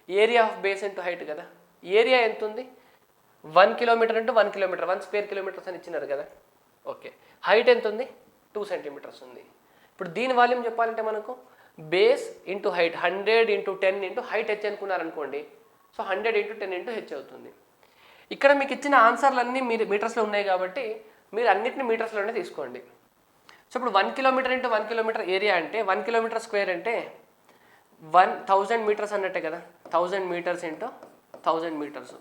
Area of base into height కదా. ఏరియా ఎంత ఉంది? 1 kilometre into 1 kilometre, 1 square kilometres అని ఇచ్చినారు కదా. ఓకే, హైట్ ఎంత ఉంది? 2 సెంటీమీటర్స్ ఉంది. ఇప్పుడు దీని వాల్యూమ్ చెప్పాలంటే మనకు base into height, 100 × 10 into height H అనుకున్నారనుకోండి. సో 100 × 10 ఇంటూ హెచ్ అవుతుంది. ఇక్కడ మీకు ఇచ్చిన ఆన్సర్లు అన్నీ మీరు మీటర్స్లో ఉన్నాయి కాబట్టి మీరు అన్నిటిని మీటర్స్లోనే తీసుకోండి. సో ఇప్పుడు 1 కిలోమీటర్ ఇంటూ 1 కిలోమీటర్ ఏరియా అంటే 1 కిలోమీటర్ స్క్వేర్ అంటే 1000 మీటర్స్ అన్నట్టే కదా. 1000 మీటర్స్ ఇంటూ 1000 మీటర్స్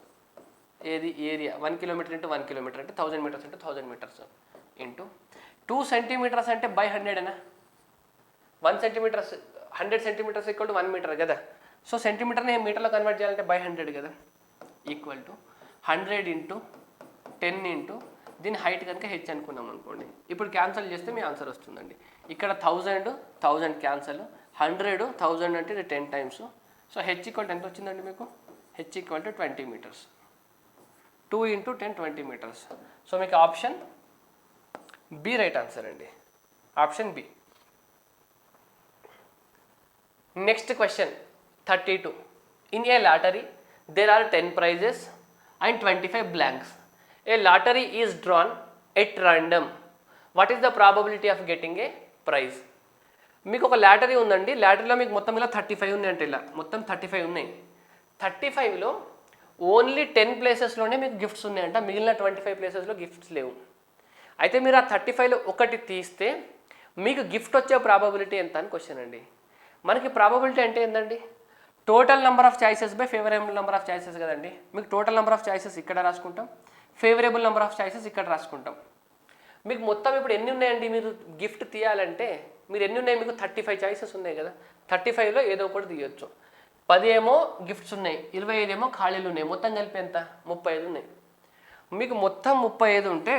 ఏది ఏరియా. 1 కిలోమీటర్ ఇంటూ 1 కిలోమీటర్ అంటే 1000 metres into 1000 metres into 2 centimetres అంటే బై 100 అనా. 1 centimetres 100 centimetres equal to 1 metre కదా. సో సెంటీమీటర్ని మీటర్లో కన్వర్ట్ చేయాలంటే బై 100 కదా, ఈక్వల్ టు 100 × 10 ఇంటూ దీని హైట్ కనుక హెచ్ అనుకున్నాం అనుకోండి. ఇప్పుడు క్యాన్సల్ చేస్తే మీ ఆన్సర్ వస్తుందండి. ఇక్కడ 1000 క్యాన్సల్, 100 1000 అంటే ఇది 10 టైమ్స్. సో హెచ్ ఈక్వల్ ఎంత వచ్చిందండి మీకు? H equal to 20 metres. 2 × 10 20 metres. So మీకు ఆప్షన్ బి రైట్ ఆన్సర్ అండి, option B. Next question 32. In a lottery there are 10 prizes and 25 blanks. A lottery is drawn at random. What is the probability of getting a prize? మీకు ఒక లాటరీ ఉందండి, లాటరీలో మీకు మొత్తం ఇలా 35 ఉన్నాయి అంటే ఇలా మొత్తం 35 ఉన్నాయి. 35లో ఓన్లీ 10 ప్లేసెస్లోనే మీకు గిఫ్ట్స్ ఉన్నాయంట, మిగిలిన 25 ప్లేసెస్లో గిఫ్ట్స్ లేవు. అయితే మీరు ఆ 35లో ఒకటి తీస్తే మీకు గిఫ్ట్ వచ్చే ప్రాబబిలిటీ ఎంత అని క్వశ్చన్ అండి. మనకి ప్రాబబిలిటీ అంటే ఏంటండి, total number of choices by favourable number of choices కదండి. మీకు టోటల్ నెంబర్ ఆఫ్ చాయిసెస్ ఇక్కడ రాసుకుంటాం, ఫేవరబుల్ నెంబర్ ఆఫ్ చాయిసెస్ ఇక్కడ రాసుకుంటాం. మీకు మొత్తం ఇప్పుడు ఎన్ని ఉన్నాయండి, మీరు గిఫ్ట్ తీయాలంటే మీరు ఎన్ని ఉన్నాయి, మీకు 35 చాయిసెస్ ఉన్నాయి కదా. 35లో ఏదో ఒకటి తీయొచ్చు. 10 ఏమో గిఫ్ట్స్ ఉన్నాయి, 25 ఏమో ఖాళీలు ఉన్నాయి, మొత్తం కలిపి ఎంత 35 ఉన్నాయి. మీకు మొత్తం 35 ఉంటే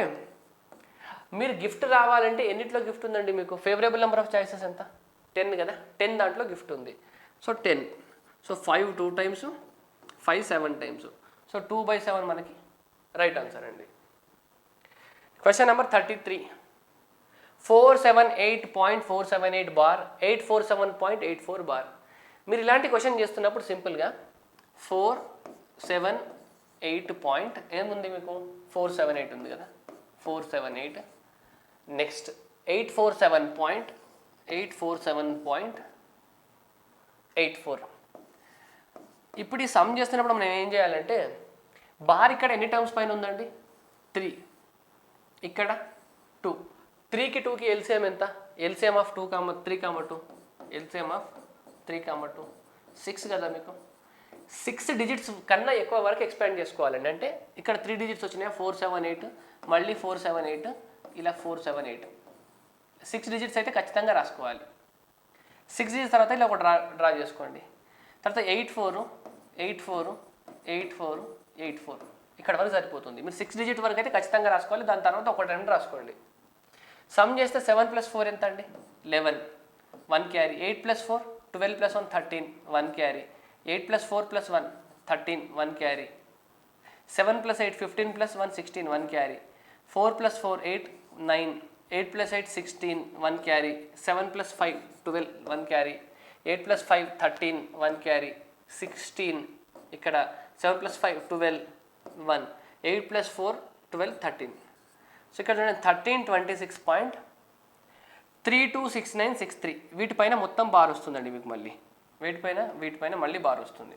మీరు గిఫ్ట్ రావాలంటే ఎన్నిట్లో గిఫ్ట్ ఉందండి, మీకు ఫేవరబుల్ నెంబర్ ఆఫ్ చాయిసెస్ ఎంత 10 కదా, 10 దాంట్లో గిఫ్ట్ ఉంది. So 10, so 5 2 times, 5 7 times, so 2/7 మనకి రైట్ ఆన్సర్ అండి. Question number 33, 478.478 bar 847.84 bar. మీరు ఇలాంటి క్వశ్చన్ చేస్తున్నప్పుడు సింపుల్గా 478 పాయింట్ ఏముంది మీకు 478 ఉంది కదా, 478 నెక్స్ట్ 847.84. ఇప్పుడు ఈ సమ్ చేస్తున్నప్పుడు మనం ఏం చేయాలంటే, బార్ ఇక్కడ ఎన్ని టర్మ్స్ పైన ఉందండి 3, ఇక్కడ 2, 3కి 2కి ఎల్సిఎం ఎంత, ఎల్సిఎం ఆఫ్ 2, 3, 2, ఎల్సిఎం ఆఫ్ 3, 2 6 కదా. మీకు 6 డిజిట్స్ కన్నా ఎక్కువ వరకు ఎక్స్పాండ్ చేసుకోవాలండి. అంటే ఇక్కడ 3 డిజిట్స్ వచ్చినాయి, 478, మళ్ళీ 478, ఇలా 478, 6 డిజిట్స్ అయితే ఖచ్చితంగా రాసుకోవాలి. 6 డిజిట్స్ తర్వాత ఇలా ఒక డ్రా చేసుకోండి. తర్వాత 84, 84, 84, 84 ఇక్కడ వరకు సరిపోతుంది. మీరు 6 డిజిట్ వరకు అయితే ఖచ్చితంగా రాసుకోవాలి. దాని తర్వాత ఒకటి రెండు రాసుకోండి. సమ్ చేస్తే 7 + 4 ఎంత అండి 11, 1 carry. 8 + 4 12 + 1 13, 1 carry. 8 + 4 + 1 13, 1 carry. 7 + 8 15 + 1 16, 1 carry. 4 + 4 8 9, 8 + 8 16, 1 carry. 7 + 5 12, 1 carry. 8 + 5 13, 1 carry. 16 ఇక్కడ 7 + 5 12, 1. 8 + 4 12 13. సో ఇక్కడ చూడండి 13 26.326963 వీటిపైన మొత్తం బార్ వస్తుందండి మీకు. మళ్ళీ వీటిపైన మళ్ళీ బార్ వస్తుంది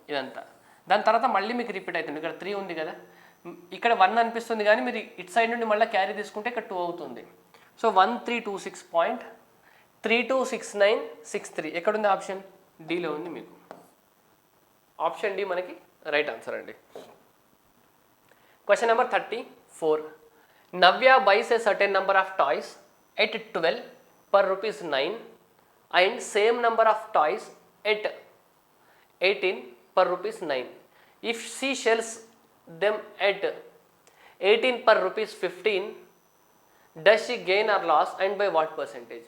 ఇదంతా. దాని తర్వాత మళ్ళీ మీకు రిపీట్ అవుతుంది. ఇక్కడ 3 ఉంది కదా, ఇక్కడ 1 అనిపిస్తుంది కానీ మీరు ఇటు సైడ్ నుండి మళ్ళీ క్యారీ తీసుకుంటే ఇక్కడ 2 అవుతుంది. సో 1326.326963 ఎక్కడుంది, ఆప్షన్ డీలో ఉంది మీకు. ఆప్షన్ డి మనకి రైట్ ఆన్సర్ అండి. Question number 34, Navya buys a certain number of toys at 12 per ₹9 and same number of toys at 18 per ₹9. If she sells them at 18 per ₹15, does she gain or loss and by what percentage?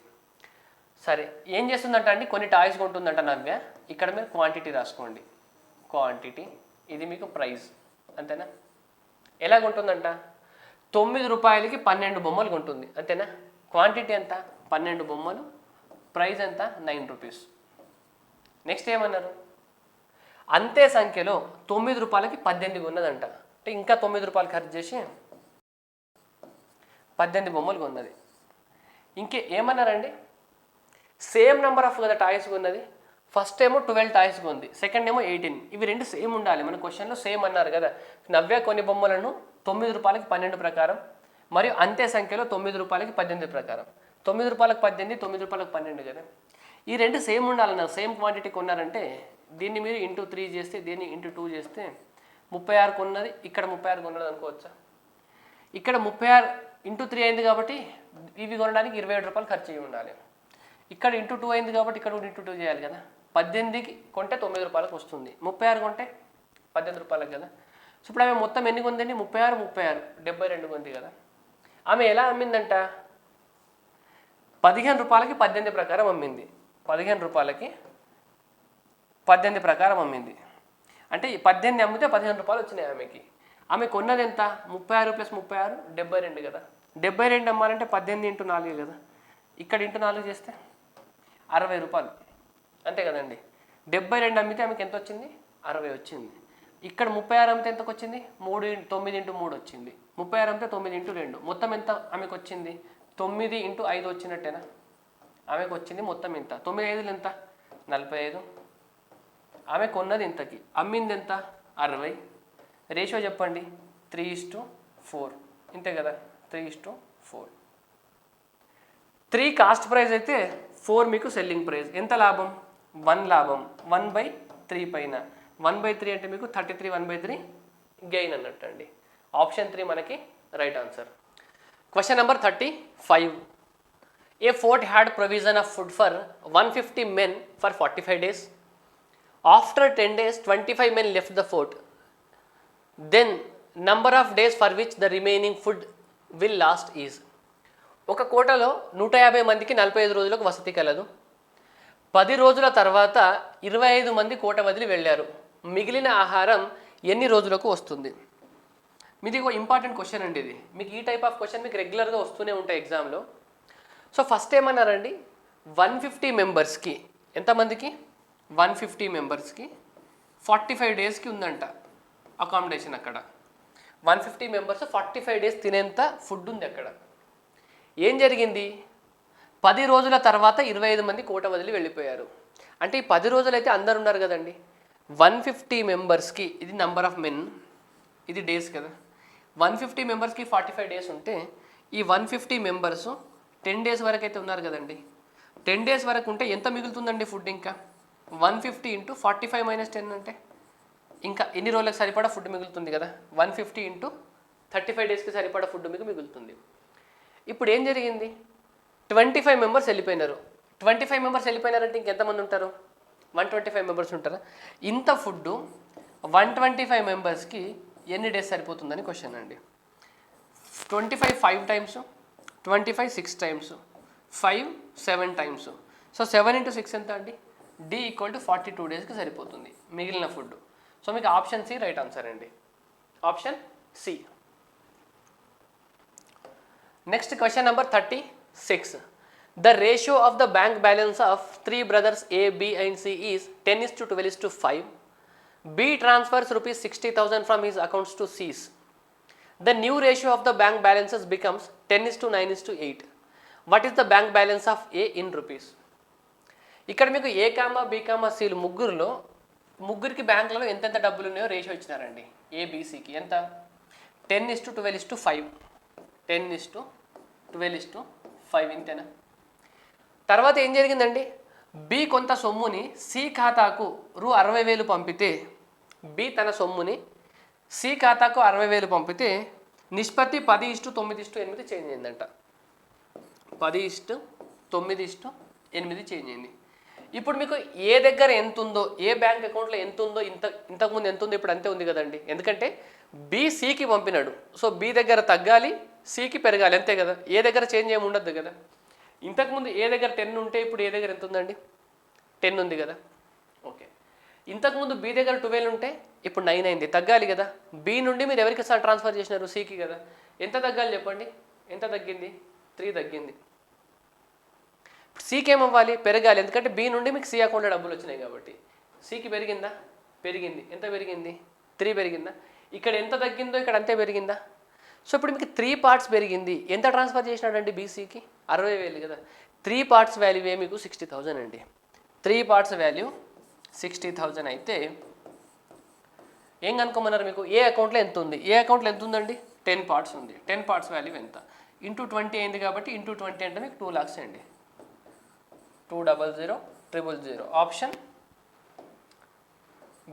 సరే, ఏం చేస్తుందంట అండి, కొన్ని టాయ్స్ కొంటుందంట నవ్య. ఇక్కడ మీరు క్వాంటిటీ రాసుకోండి. క్వాంటిటీ ఇది మీకు ప్రైస్, అంతేనా. ఎలా కొంటుందంట, 9 రూపాయలకి 12 బొమ్మలు కొంటుంది, అంతేనా. క్వాంటిటీ ఎంత 12 బొమ్మలు, ప్రైస్ ఎంత 9 రూపీస్. నెక్స్ట్ ఏమన్నారు, అంతే సంఖ్యలో 9 రూపాయలకి 18 కొన్నదంట. అంటే ఇంకా 9 రూపాయలు ఖర్చు చేసి 18 బొమ్మలు కొన్నది. ఇంకే ఏమన్నారండి, సేమ్ నెంబర్ ఆఫ్ కదా టాయ్స్ కొన్నది. ఫస్ట్ ఏమో 12 టాయ్స్ కొంది, సెకండ్ ఏమో 18. ఇవి రెండు సేమ్ ఉండాలి. మన క్వశ్చన్లో సేమ్ అన్నారు కదా. నవ్య కొన్ని బొమ్మలను 9 రూపాయలకి 12 ప్రకారం మరియు అంతే సంఖ్యలో 9 రూపాయలకి 18 ప్రకారం. 9 రూపాయలకు 18, 9 రూపాయలకు 12 కదా. ఈ రెండు సేమ్ ఉండాలన్నారు. సేమ్ క్వాంటిటీ కొన్నారంటే దీన్ని మీరు × 3 చేస్తే, దీన్ని × 2 చేస్తే 36 కొన్నది, ఇక్కడ 36 కొన్నది అనుకోవచ్చా. ఇక్కడ 36 × 3 అయింది కాబట్టి ఇవి కొనడానికి 27 రూపాయలు ఖర్చు అయ్యి ఉండాలి. ఇక్కడ × 2 అయింది కాబట్టి ఇక్కడ కూడా × 2 చేయాలి కదా. 18కి కొంటే 9 రూపాయలకు వస్తుంది, 36 కొంటే 18 రూపాయలకు కదా. సో ఇప్పుడు ఆమె మొత్తం ఎన్ని కొందండి, 36 72 కొంది కదా. ఆమె ఎలా అమ్మిందంట, 15 రూపాయలకి 18 ప్రకారం అమ్మింది. 15 రూపాయలకి 18 ప్రకారం అమ్మింది. అంటే 18 అమ్మితే 15 రూపాయలు వచ్చినాయి ఆమెకి. ఆమె కొన్నది ఎంత, 36 + 36 72 కదా. 72 అమ్మాలంటే 18 × 4 కదా. ఇక్కడ × 4 చేస్తే 60 రూపాయలు, అంతే కదండి. 72 అమ్మితే ఆమెకి ఎంత వచ్చింది, 60 వచ్చింది. ఇక్కడ 36 అమ్మితే ఎంతకు వచ్చింది, 9 × 3 వచ్చింది. 36 అమ్మితే 9 × 2 మొత్తం ఎంత ఆమెకు వచ్చింది, 9 × 5 వచ్చినట్టేనా. ఆమెకు వచ్చింది మొత్తం ఎంత, 9 5 ఎంత 45. ఆమె కొన్నది ఇంతకి, అమ్మింది ఎంత 60. రేషియో చెప్పండి, 3:4. ఇంతే కదా 3:4. 3 కాస్ట్ ప్రైస్ అయితే 4 మీకు సెల్లింగ్ ప్రైస్. ఎంత లాభం? 1 లాభం 1/3 పైన 1/3 అంటే మీకు 33 1/3 గెయిన్ అన్నట్టు అండి. ఆప్షన్ 3 మనకి right answer. Question number 35. A fort had provision of food for 150 men for 45 days. After 10 days 25 men left the fort. Then number of days for which the remaining food will last is. ఒక కోటలో 150 మందికి 45 రోజులకు వసతి కలదు. 10 రోజుల తర్వాత 25 మంది కోట వదిలి వెళ్ళారు. మిగిలిన ఆహారం ఎన్ని రోజులకు వస్తుంది? మీది ఒక ఇంపార్టెంట్ క్వశ్చన్ అండి ఇది. మీకు ఈ టైప్ ఆఫ్ క్వశ్చన్ మీకు రెగ్యులర్గా వస్తూనే ఉంటాయి ఎగ్జామ్లో. సో ఫస్ట్ ఏమన్నారండి, 150 మెంబర్స్కి, ఎంతమందికి? 150 మెంబర్స్కి 45 డేస్కి ఉందంట అకామిడేషన్ అక్కడ. 150 మెంబర్స్ 45 డేస్ తినేంత ఫుడ్ ఉంది అక్కడ. ఏం జరిగింది? 10 రోజుల తర్వాత 25 మంది కోట వదిలి వెళ్ళిపోయారు. అంటే ఈ 10 రోజులు అయితే అందరు ఉన్నారు కదండి. 150 మెంబర్స్కి, ఇది నంబర్ ఆఫ్ మెన్, ఇది డేస్ కదా. 150 మెంబర్స్కి 45 డేస్ ఉంటే ఈ 150 మెంబర్స్ 10 డేస్ వరకు అయితే ఉన్నారు కదండి. 10 డేస్ వరకు ఉంటే ఎంత మిగులుతుందండి ఫుడ్? ఇంకా 150 × 45 - 10 అంటే ఇంకా ఎన్ని రోజులకు సరిపడా ఫుడ్ మిగులుతుంది కదా. 150 × 35 డేస్కి సరిపడా ఫుడ్ మీకు మిగులుతుంది. ఇప్పుడు ఏం జరిగింది? 25 మెంబర్స్ వెళ్ళిపోయినారు. 25 మెంబర్స్ వెళ్ళిపోయినారంటే ఇంకెంతమంది ఉంటారు? 125 మెంబర్స్ ఉంటారా? ఇంత ఫుడ్ 125 మెంబర్స్కి ఎన్ని డేస్ సరిపోతుందని క్వశ్చన్ అండి. 25 5 టైమ్స్, 25 6 టైమ్స్, 5 7 టైమ్స్. సో 7 × 6 ఎంత అండి? D = 42 డేస్కి సరిపోతుంది మిగిలిన ఫుడ్. సో మీకు ఆప్షన్ సి రైట్ ఆన్సర్ అండి. Option C. Next question number 36. The ratio of the bank balance of 3 brothers A, B and C is 10:12:5. B transfers rupees 60,000 from his accounts to C's. The new ratio of the bank balances becomes 10:9:8. What is the bank balance of A in rupees? ఇక్కడ మీకు A, B, Cలు ముగ్గురికి బ్యాంకులలో ఎంతెంత డబ్బులు ఉన్నాయో రేషియో ఇచ్చినారండి. ABCకి ఎంత? 10:12:5. 10:12:5 ఇంతేనా? తర్వాత ఏం జరిగిందండి? బి కొంత సొమ్ముని సి ఖాతాకు రూ. 60,000 పంపితే, బి తన సొమ్ముని సి ఖాతాకు 60,000 పంపితే నిష్పత్తి 10:9:8 చేంజ్ అయిందంట. 10:9:8 చేంజ్ అయింది. ఇప్పుడు మీకు ఏ దగ్గర ఎంత ఉందో, ఏ బ్యాంక్ అకౌంట్లో ఎంత ఉందో, ఇంతకుముందు ఎంత ఉందో ఇప్పుడు అంతే ఉంది కదండి. ఎందుకంటే బి సికి పంపినాడు. సో బి దగ్గర తగ్గాలి, సికి పెరగాలి, అంతే కదా. ఏ దగ్గర చేంజ్ ఏమి ఉండద్దు కదా. ఇంతకుముందు ఏ దగ్గర 10 ఉంటే ఇప్పుడు ఏ దగ్గర ఎంత ఉందండి? 10 ఉంది కదా. ఓకే. ఇంతకుముందు బి దగ్గర 12 ఉంటే ఇప్పుడు 9 అయింది, తగ్గాలి కదా. బి నుండి మీరు ఎవరికి ట్రాన్స్ఫర్ చేసినారు? సికి కదా. ఎంత తగ్గాలి చెప్పండి? ఎంత తగ్గింది? 3 తగ్గింది. సికి ఏమవ్వాలి? పెరగాలి, ఎందుకంటే బి నుండి మీకు సి అకౌంట్లో డబ్బులు వచ్చినాయి కాబట్టి. సికి పెరిగిందా? పెరిగింది. ఎంత పెరిగింది? 3 పెరిగిందా? ఇక్కడ ఎంత తగ్గిందో ఇక్కడ అంతే పెరిగిందా? సో ఇప్పుడు మీకు 3 పార్ట్స్ పెరిగింది. ఎంత ట్రాన్స్ఫర్ చేసినాడండి బీసీకి? 60,000 కదా. 3 పార్ట్స్ వాల్యూవే మీకు 60,000 అండి. 3 పార్ట్స్ వాల్యూ 60,000 అయితే ఏం కనుక్కోమన్నారు మీకు? ఏ అకౌంట్లో ఎంత ఉంది? ఏ అకౌంట్లో ఎంత ఉందండి? 10 పార్ట్స్ ఉంది. 10 పార్ట్స్ వాల్యూ ఎంత? ఇంటూ 20 అయింది కాబట్టి ఇంటూ 20 అంటే మీకు 2 lakhs అండి. 200,000,000. ఆప్షన్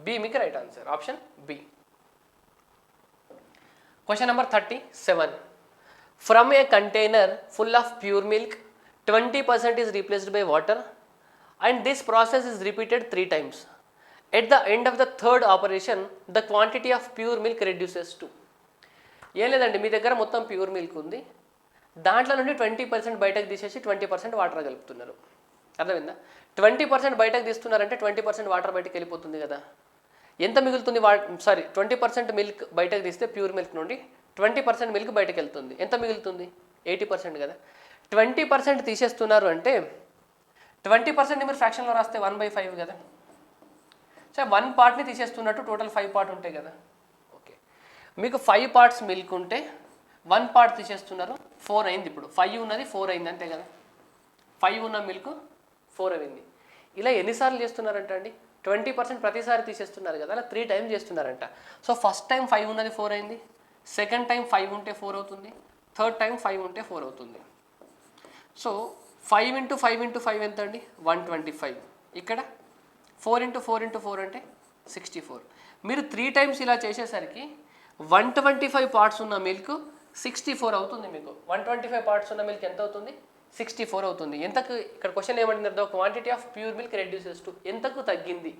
బి మీకు right answer. Option B. Question number 37. From a container full of pure milk, 20% is replaced by water and this process is repeated 3 times. At the end of the third operation, the quantity of pure milk reduces to. ఏం లేదండి, మీ దగ్గర మొత్తం ప్యూర్ మిల్క్ ఉంది, దాంట్లో నుండి 20% బయటకు తీసేసి 20% వాటర్ కలుపుతున్నారు. అర్థమైందా? 20% బయటకు తీస్తున్నారంటే 20% వాటర్ బయటకు వెళ్ళిపోతుంది కదా. ఎంత మిగులుతుంది? 20% మిల్క్ బయటకు తీస్తే ప్యూర్ మిల్క్ నుండి 20% మిల్క్ బయటకు వెళ్తుంది. ఎంత మిగులుతుంది? 80% కదా. 20% తీసేస్తున్నారు అంటే 20% మీరు ఫ్రాక్షన్లో రాస్తే 1/5 కదా. సో 1 పార్ట్ని తీసేస్తున్నట్టు టోటల్ 5 పార్ట్ ఉంటాయి కదా. ఓకే, మీకు 5 పార్ట్స్ మిల్క్ ఉంటే 1 పార్ట్ తీసేస్తున్నారు, 4 అయింది. ఇప్పుడు 5 ఉన్నది 4 అయింది, అంతే కదా. 5 ఉన్న మిల్క్ 4 అయింది. ఇలా ఎన్నిసార్లు చేస్తున్నారంట అండి? 20% ప్రతిసారి తీసేస్తున్నారు కదా, అలా 3 times చేస్తున్నారంట. సో ఫస్ట్ టైం 5 ఉన్నది 4 అయింది, సెకండ్ టైం 5 ఉంటే 4 అవుతుంది, థర్డ్ టైం 5 ఉంటే 4 అవుతుంది. సో 5 ఇంటూ 5 ఇంటూ 5 ఎంత అండి? 125. ఇక్కడ 4 ఇంటూ 4 ఇంటూ 4 అంటే 64. మీరు 3 టైమ్స్ ఇలా చేసేసరికి 125 పార్ట్స్ ఉన్న మిల్క్ 64 అవుతుంది. మీకు 125 పార్ట్స్ ఉన్న మిల్క్ ఎంత అవుతుంది? 64 అవుతుంది. ఎంతకు ఇక్కడ క్వశ్చన్ ఏమంటుంది? The quantity of pure milk reduces to, ఎంతకు తగ్గింది.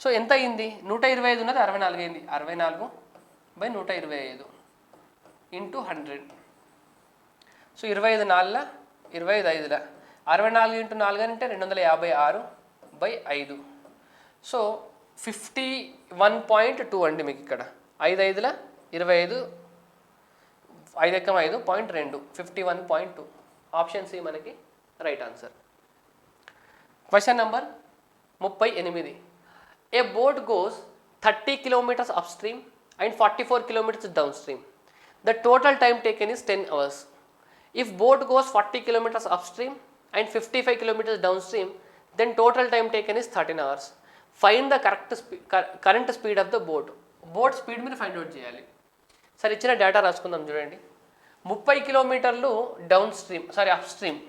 సో ఎంత అయింది? 125 ఉన్నది 64 అయింది. 64/125 ఇంటూ 100. సో 25 4 25 5 64 ఇంటూ 4 అంటే 256/5. సో 51.2 అండి మీకు ఇక్కడ. 5 5 25, 5 ఎక్కం 5 0.2, 51.2. ఆప్షన్ సి మనకి right answer. Question number 38. A boat goes 30 kilometers upstream and 44 kilometers downstream. The total time taken is 10 hours. If boat goes 40 kilometers upstream and 55 kilometers downstream, then total time taken is 13 hours. Find the current speed of the boat. Boat speed మీరు ఫైండ్ అవుట్ చేయాలి. సరే, ఇచ్చిన డేటా రాసుకుందాం చూడండి. 30 కిలోమీటర్లు down stream, up stream,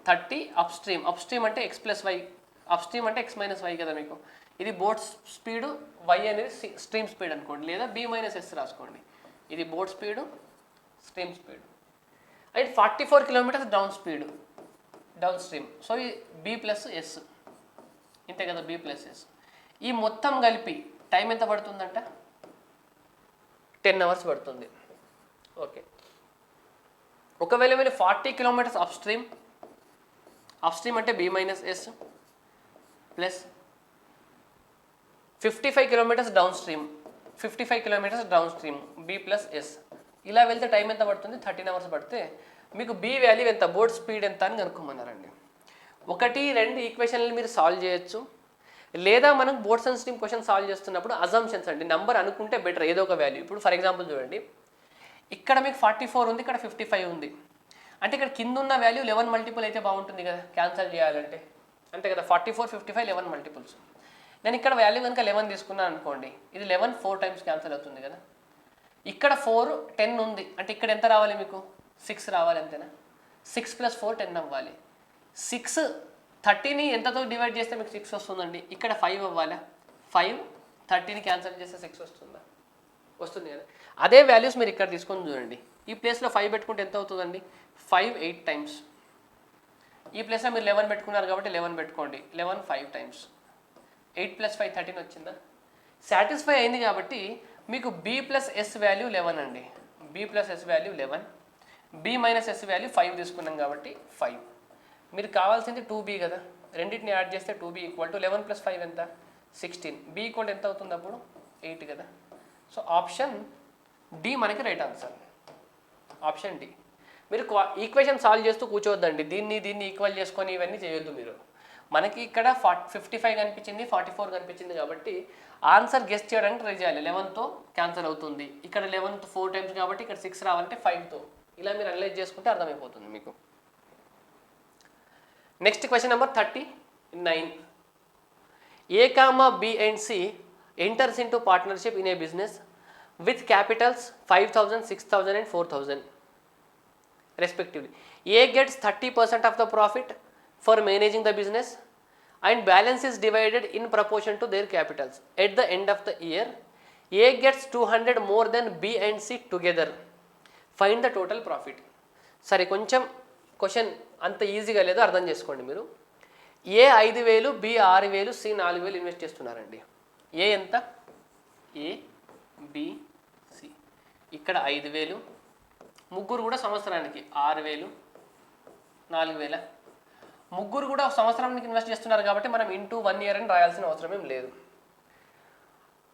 30 up stream. Up stream అంటే x+y, అప్ స్ట్రీమ్ అంటే x-y కదా మీకు. ఇది బోట్ స్పీడు, y అనేది స్ట్రీమ్ స్పీడ్ అనుకోండి, లేదా b-s రాసుకోండి. ఇది boat speed, stream speed. And 44 kilometres down speed, down stream. So ఈ b+s ఇంతే కదా, b+s. ఈ మొత్తం కలిపి టైం ఎంత పడుతుందంట? 10 hours పడుతుంది. ఓకే, ఒకవేళ మీరు 40 kilometers అప్ స్ట్రీమ్ అంటే b-s plus 55 kilometers down stream, 55 kilometers down stream b+s, ఇలా వెళ్తే టైం ఎంత పడుతుంది? 13 hours పడితే మీకు b వాల్యూ ఎంత, బోట్ స్పీడ్ ఎంత అని కనుక్కోమన్నారండి. 1 2 ఈక్వేషన్లు మీరు సాల్వ్ చేయొచ్చు, లేదా మనం boats and stream question solve చేస్తున్నప్పుడు అజంప్షన్స్ అండి, నెంబర్ అనుకుంటే బెటర్ ఏదో ఒక వాల్యూ. ఇప్పుడు ఫర్ ఎగ్జాంపుల్ చూడండి, ఇక్కడ మీకు 44 ఉంది, ఇక్కడ 55 ఉంది. అంటే ఇక్కడ కింద ఉన్న వాల్యూ 11 మల్టిపుల్ అయితే బాగుంటుంది కదా క్యాన్సల్ చేయాలంటే, అంతే కదా. 44 55 11 మల్టిపుల్స్. నేను ఇక్కడ వాల్యూ కనుక 11 తీసుకున్నాను అనుకోండి, ఇది 11 4 టైమ్స్ క్యాన్సల్ అవుతుంది కదా. ఇక్కడ 4 10 ఉంది, అంటే ఇక్కడ ఎంత రావాలి మీకు? 6 రావాలి, అంతేనా? 6 + 4 10 అవ్వాలి. 6 30ని ఎంతతో డివైడ్ చేస్తే మీకు 6 వస్తుందండి. ఇక్కడ 5 అవ్వాలా? 5 30ని క్యాన్సల్ చేస్తే 6 వస్తుందా? వస్తుంది కదా. అదే వాల్యూస్ మీరు ఇక్కడ తీసుకొని చూడండి. ఈ ప్లేస్లో 5 పెట్టుకుంటే ఎంత అవుతుందండి? 5 8 టైమ్స్. ఈ ప్లేస్లో మీరు 11 పెట్టుకున్నారు కాబట్టి 11 పెట్టుకోండి. 11 5 టైమ్స్. 8 + 5 13 వచ్చిందా? సాటిస్ఫై అయింది కాబట్టి మీకు b+s వాల్యూ 11 అండి. b+s వాల్యూ 11, b-s వాల్యూ 5 తీసుకున్నాం కాబట్టి 5. మీరు కావాల్సింది 2b కదా, రెండింటిని యాడ్ చేస్తే 2b = 11 + 5 ఎంత? 16. b = ఎంత అవుతుంది అప్పుడు? 8 కదా. సో ఆప్షన్ డి మనకి రైట్ ఆన్సర్. Option D. మీరు ఈక్వేషన్ సాల్వ్ చేస్తూ కూర్చోవద్దండి, దీన్ని ఈక్వల్ చేసుకొని ఇవన్నీ చేయొద్దు మీరు. మనకి ఇక్కడ 55 కనిపించింది, 44 కనిపించింది కాబట్టి ఆన్సర్ గెస్ చేయడానికి ట్రై చేయాలి. 11తో క్యాన్సల్ అవుతుంది, ఇక్కడ 11 4 టైమ్స్ కాబట్టి ఇక్కడ 6 రావాలంటే 5తో. ఇలా మీరు అనలైజ్ చేసుకుంటే అర్థమైపోతుంది మీకు. Next question number 39. A, B and C enters into partnership in a business with capitals 5,000, 6,000 and 4,000 respectively. A gets 30% of the profit for managing the business and balance is divided in proportion to their capitals. At the end of the year, A gets 200 more than B and C together. Find the total profit. సరే, కొంచెం క్వశ్చన్ అంత ఈజీగా లేదో అర్థం చేసుకోండి మీరు. ఏ 5,000, బి 6,000, సి 4,000 ఇన్వెస్ట్ చేస్తున్నారండి. ఏ ఎంత? A B C. ఇక్కడ 5,000, ముగ్గురు కూడా సంవత్సరానికి 6,000 4,000. ముగ్గురు కూడా సంవత్సరానికి ఇన్వెస్ట్ చేస్తున్నారు కాబట్టి మనం ఇంటూ 1 year అని రాయాల్సిన అవసరం ఏం లేదు.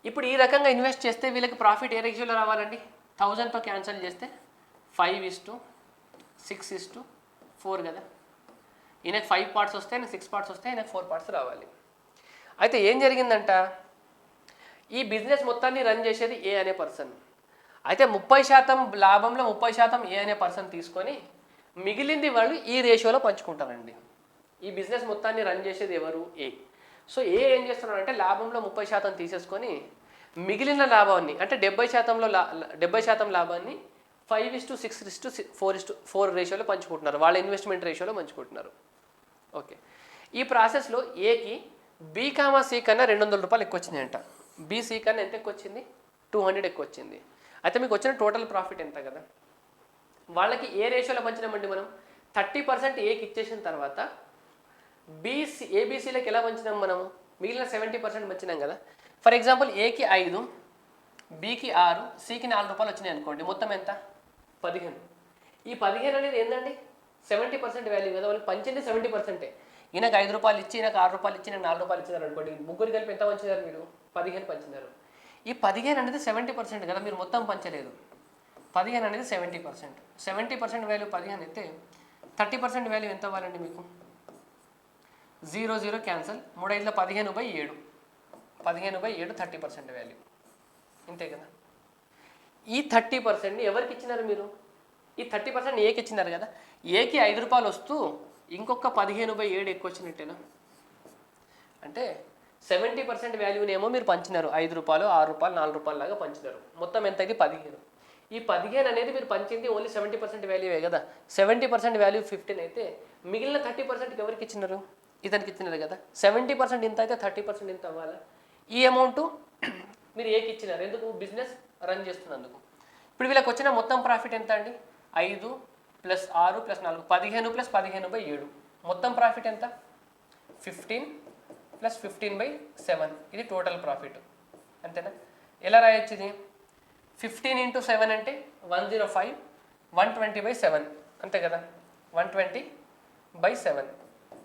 ఇప్పుడు ఈ రకంగా ఇన్వెస్ట్ చేస్తే వీళ్ళకి ప్రాఫిట్ ఏ రేషియోలో రావాలండి? 1000తో క్యాన్సిల్ చేస్తే 5:6:4 కదా. ఈయనకు 5 parts వస్తే, ఈయనకు 6 parts వస్తే, ఈయనకు 4 parts రావాలి. అయితే ఏం జరిగిందంట, ఈ బిజినెస్ మొత్తాన్ని రన్ చేసేది ఏ అనే పర్సన్. అయితే 30% లాభంలో 30% ఏ అనే పర్సన్ తీసుకొని మిగిలింది వాళ్ళు ఈ రేషియోలో పంచుకుంటారండి. ఈ బిజినెస్ మొత్తాన్ని రన్ చేసేది ఎవరు? ఏ. సో ఏ ఏం చేస్తున్నారంటే లాభంలో 30% తీసేసుకొని మిగిలిన లాభాన్ని అంటే 70% లాభాన్ని 5:6:4 రేషియోలో పంచుకుంటున్నారు, వాళ్ళ ఇన్వెస్ట్మెంట్ రేషియోలో పంచుకుంటున్నారు. ఓకే, ఈ ప్రాసెస్లో ఏకి బి కామా సి కన్నా ₹200 ఎక్కువ వచ్చింది అంట. బీసీ కన్నా ఎంత ఎక్కువ వచ్చింది? 200 ఎక్కువ వచ్చింది. అయితే మీకు వచ్చిన టోటల్ ప్రాఫిట్ ఎంత కదా? వాళ్ళకి ఏ రేషియోలో పంచినామండి మనం? 30% ఏకి ఇచ్చేసిన తర్వాత ఏబీసీలకు ఎలా పంచినాం మనము? మిగిలిన 70% పంచినాం కదా. ఫర్ ఎగ్జాంపుల్ ఏకి 5, బికి 6, సికి ₹4 వచ్చినాయి అనుకోండి. మొత్తం ఎంత? 15. ఈ 15 అనేది ఏంటండి? 70% వాల్యూ కదా. వాళ్ళకి పంచింది 70%. ఈయనకు ₹5 ఇచ్చి, ఈయనకు ₹6 ఇచ్చి, ఈయనకు ₹4 ఇచ్చినారు అనుకోండి. ముగ్గురు కలిపి ఎంత పంచినారు మీరు? 15 పంచినారు. ఈ 15 అనేది 70% కదా, మీరు మొత్తం పంచలేదు. 15 అనేది 70%. 70% వాల్యూ 15 అయితే 30% వాల్యూ ఎంత అవ్వాలండి మీకు? 0 క్యాన్సల్. 3×5 = 15/7. 15/7 30% వాల్యూ. ఇంతే కదా. ఈ 30%ని ఎవరికి ఇచ్చినారు మీరు? ఈ 30% ఏకి ఇచ్చినారు కదా. ఏకి ₹5 వస్తూ ఇంకొక 15/7 ఎక్కువ వచ్చినట్టేనా? అంటే 70% వాల్యూనేమో మీరు పంచినారు, ₹5, ₹6, ₹4 లాగా పంచినారు. మొత్తం ఎంత? ఇది 15. ఈ 15 అనేది మీరు పంచింది ఓన్లీ 70% వాల్యూవే కదా. 70% వాల్యూ 15 అయితే మిగిలిన 30% ఎవరికి ఇచ్చినారు? ఇతనికి ఇచ్చినారు కదా. 70% ఇంత అయితే 30% ఇంత అవ్వాలా? ఈ అమౌంట్ మీరు ఏకి ఇచ్చినారు, ఎందుకు? బిజినెస్ రన్ చేస్తున్నందుకు. ఇప్పుడు వీళ్ళకి వచ్చిన మొత్తం ప్రాఫిట్ ఎంత అండి? 5 + 6 + 4 15 + 15/7. మొత్తం ప్రాఫిట్ ఎంత? 15 + 15/7. ఇది టోటల్ ప్రాఫిట్. అంతేనా? ఎలా రాయొచ్చు ఇది? 15 × 7 అంటే 105, 120/7 అంతే కదా. 120/7.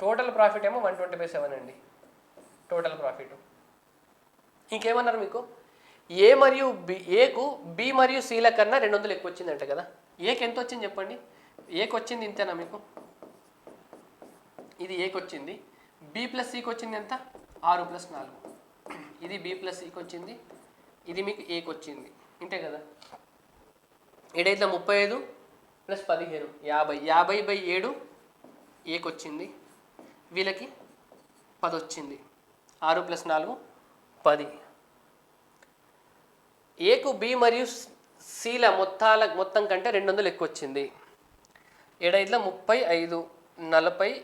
టోటల్ ప్రాఫిట్ ఏమో 120/7 అండి టోటల్ ప్రాఫిట్. ఇంకేమన్నారు మీకు? ఏ మరియు బి, ఏకు బి మరియు సిల కన్నా 200 ఎక్కువ వచ్చిందంట కదా. ఏకి ఎంత వచ్చింది చెప్పండి? ఏకి వచ్చింది ఇంతేనా మీకు? ఇది ఏకి వచ్చింది. బి + సికి వచ్చింది ఎంత? 6 + 4. ఇది బి + సికి వచ్చింది, ఇది మీకు ఏకి వచ్చింది. ఇంతే కదా. ఏడైతే 35 + 15 50. 50/7 ఏకి వచ్చింది, వీళ్ళకి 10 వచ్చింది. 6 + 4 10. ఏకు బి మరియు సిల మొత్తం కంటే 200 ఎక్కువ వచ్చింది. 7×5 35, 40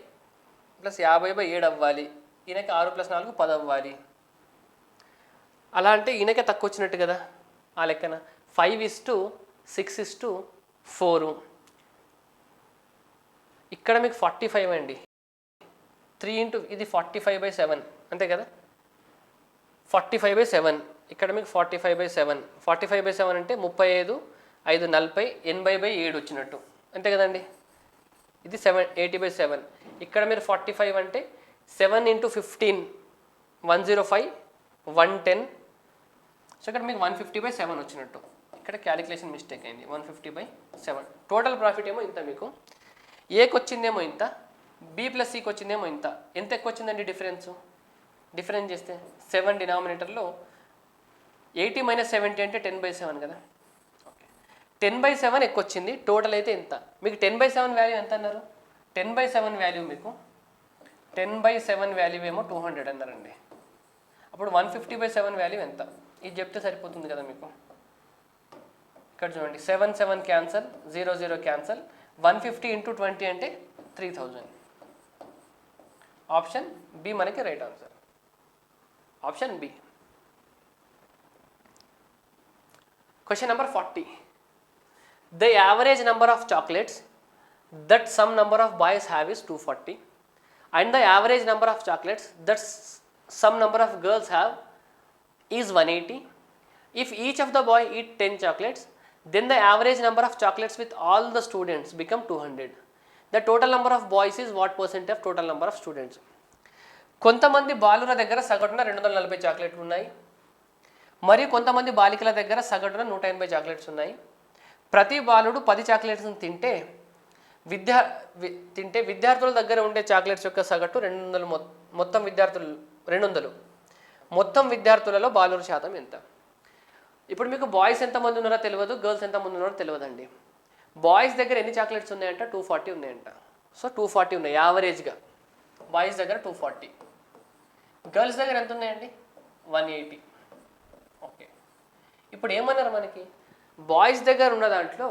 + 50/7 అవ్వాలి. ఈయనకి 6 + 4 10 అవ్వాలి. అలా అంటే ఈయనకే తక్కువ వచ్చినట్టు కదా ఆ లెక్కన. 5:6:4. ఇక్కడ మీకు 45 అండి. 3 ఇది 45/7 అంతే కదా. 45/7 ఇక్కడ మీకు 45/7. 45/7 అంటే 35, 5 40, 80/7 వచ్చినట్టు అంతే కదండి. ఇది 80/7. ఇక్కడ మీరు 45 అంటే 7 × 15 105, 110. సో ఇక్కడ మీకు 150/7 వచ్చినట్టు. ఇక్కడ క్యాలిక్యులేషన్ మిస్టేక్ అయింది. 150/7. టోటల్ ప్రాఫిట్ ఏమో ఇంత మీకు. ఏకి వచ్చిందేమో ఇంత, బి + సికి వచ్చిందేమో ఇంత. ఎంత ఎక్కువ వచ్చిందండి డిఫరెన్స్ చేస్తే? 7 డినామినేటర్లో 80 - 70 అంటే 10/7 కదా. ఓకే, 10/7 ఎక్కువ వచ్చింది. టోటల్ అయితే ఎంత? మీకు 10/7 వాల్యూ ఎంత అన్నారు? 10/7 వాల్యూ మీకు 10/7 వాల్యూ ఏమో 200 అన్నారండి. అప్పుడు 150/7 వాల్యూ ఎంత? ఇది చెప్తే సరిపోతుంది కదా మీకు. ఇక్కడ చూడండి, 7 7 క్యాన్సల్, 0 0 క్యాన్సల్. 150 × 20 అంటే 3000. ఆప్షన్ బి మనకి right answer. Option B. Question number 40. The average number of chocolates that some number of boys have is 240 and the average number of chocolates that some number of girls have is 180. If each of the boy eat 10 chocolates, then the average number of chocolates with all the students become 200. The total number of boys is what percent of total number of students? కొంతమంది బాలుర దగ్గర సగటున 240 చాక్లెట్లు ఉన్నాయి, మరియు కొంతమంది బాలికల దగ్గర సగటున 180 చాక్లెట్స్ ఉన్నాయి. ప్రతి బాలుడు 10 చాక్లెట్స్ని తింటే విద్యార్థుల దగ్గర ఉండే చాక్లెట్స్ యొక్క సగటు 200. మొత్తం విద్యార్థులు 200. మొత్తం విద్యార్థులలో బాలుర శాతం ఎంత? ఇప్పుడు మీకు బాయ్స్ ఎంతమంది ఉన్నారో తెలియదు, గర్ల్స్ ఎంతమంది ఉన్నారో తెలియదండి. బాయ్స్ దగ్గర ఎన్ని చాక్లెట్స్ ఉన్నాయంట? 240 ఉన్నాయంట. సో 240 ఉన్నాయి యావరేజ్గా. బాయ్స్ దగ్గర 240. గర్ల్స్ దగ్గర ఎంత ఉన్నాయండి? 180. ఓకే, ఇప్పుడు ఏమన్నారు మనకి, బాయ్స్ దగ్గర ఉన్న దాంట్లో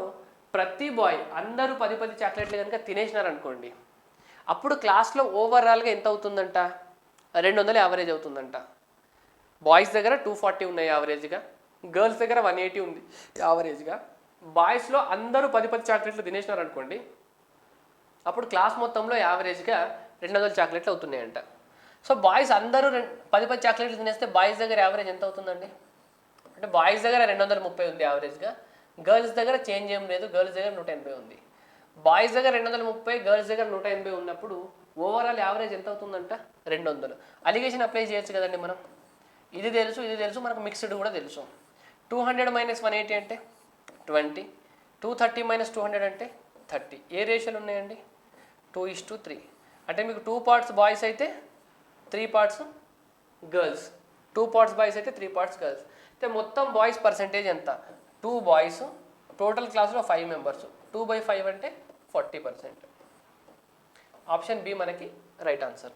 ప్రతి బాయ్ అందరూ 10 చాక్లెట్లు కనుక తినేసినారు అనుకోండి, అప్పుడు క్లాస్లో ఓవరాల్గా ఎంత అవుతుందంట, 200 యావరేజ్ అవుతుందంట. బాయ్స్ దగ్గర 240 ఉన్నాయి యావరేజ్గా, గర్ల్స్ దగ్గర 180 ఉంది యావరేజ్గా. బాయ్స్లో అందరూ 10 చాక్లెట్లు తినేసినారు అనుకోండి, అప్పుడు క్లాస్ మొత్తంలో యావరేజ్గా 200 చాక్లెట్లు అవుతున్నాయంట. సో బాయ్స్ అందరూ 10 చాక్లెట్లు తినేస్తే బాయ్స్ దగ్గర యావరేజ్ ఎంత అవుతుందండి అంటే, బాయ్స్ దగ్గర 230 ఉంది యావరేజ్గా, గర్ల్స్ దగ్గర చేంజ్ ఏం లేదు, గర్ల్స్ దగ్గర 180 ఉంది. బాయ్స్ దగ్గర 230, గర్ల్స్ దగ్గర 180 ఉన్నప్పుడు ఓవరాల్ యావరేజ్ ఎంత అవుతుందంట, 200. అలిగేషన్ అప్లై చేయొచ్చు కదండి మనం. ఇది తెలుసు, ఇది తెలుసు, మనకు మిక్స్డ్ కూడా తెలుసు. 200 - 180 అంటే 20, 230 - 200 అంటే 30. ఏ రేషియోలు ఉన్నాయండి, 2:3. అంటే మీకు 2 పార్ట్స్ బాయ్స్ అయితే 3 పార్ట్స్ గర్ల్స్, 2 పార్ట్స్ బాయ్స్ అయితే 3 పార్ట్స్ గర్ల్స్. అయితే మొత్తం బాయ్స్ పర్సెంటేజ్ ఎంత, 2 బాయ్స్, టోటల్ క్లాస్లో 5 మెంబర్స్, 2/5 అంటే 40%. ఆప్షన్ బి మనకి రైట్ ఆన్సర్.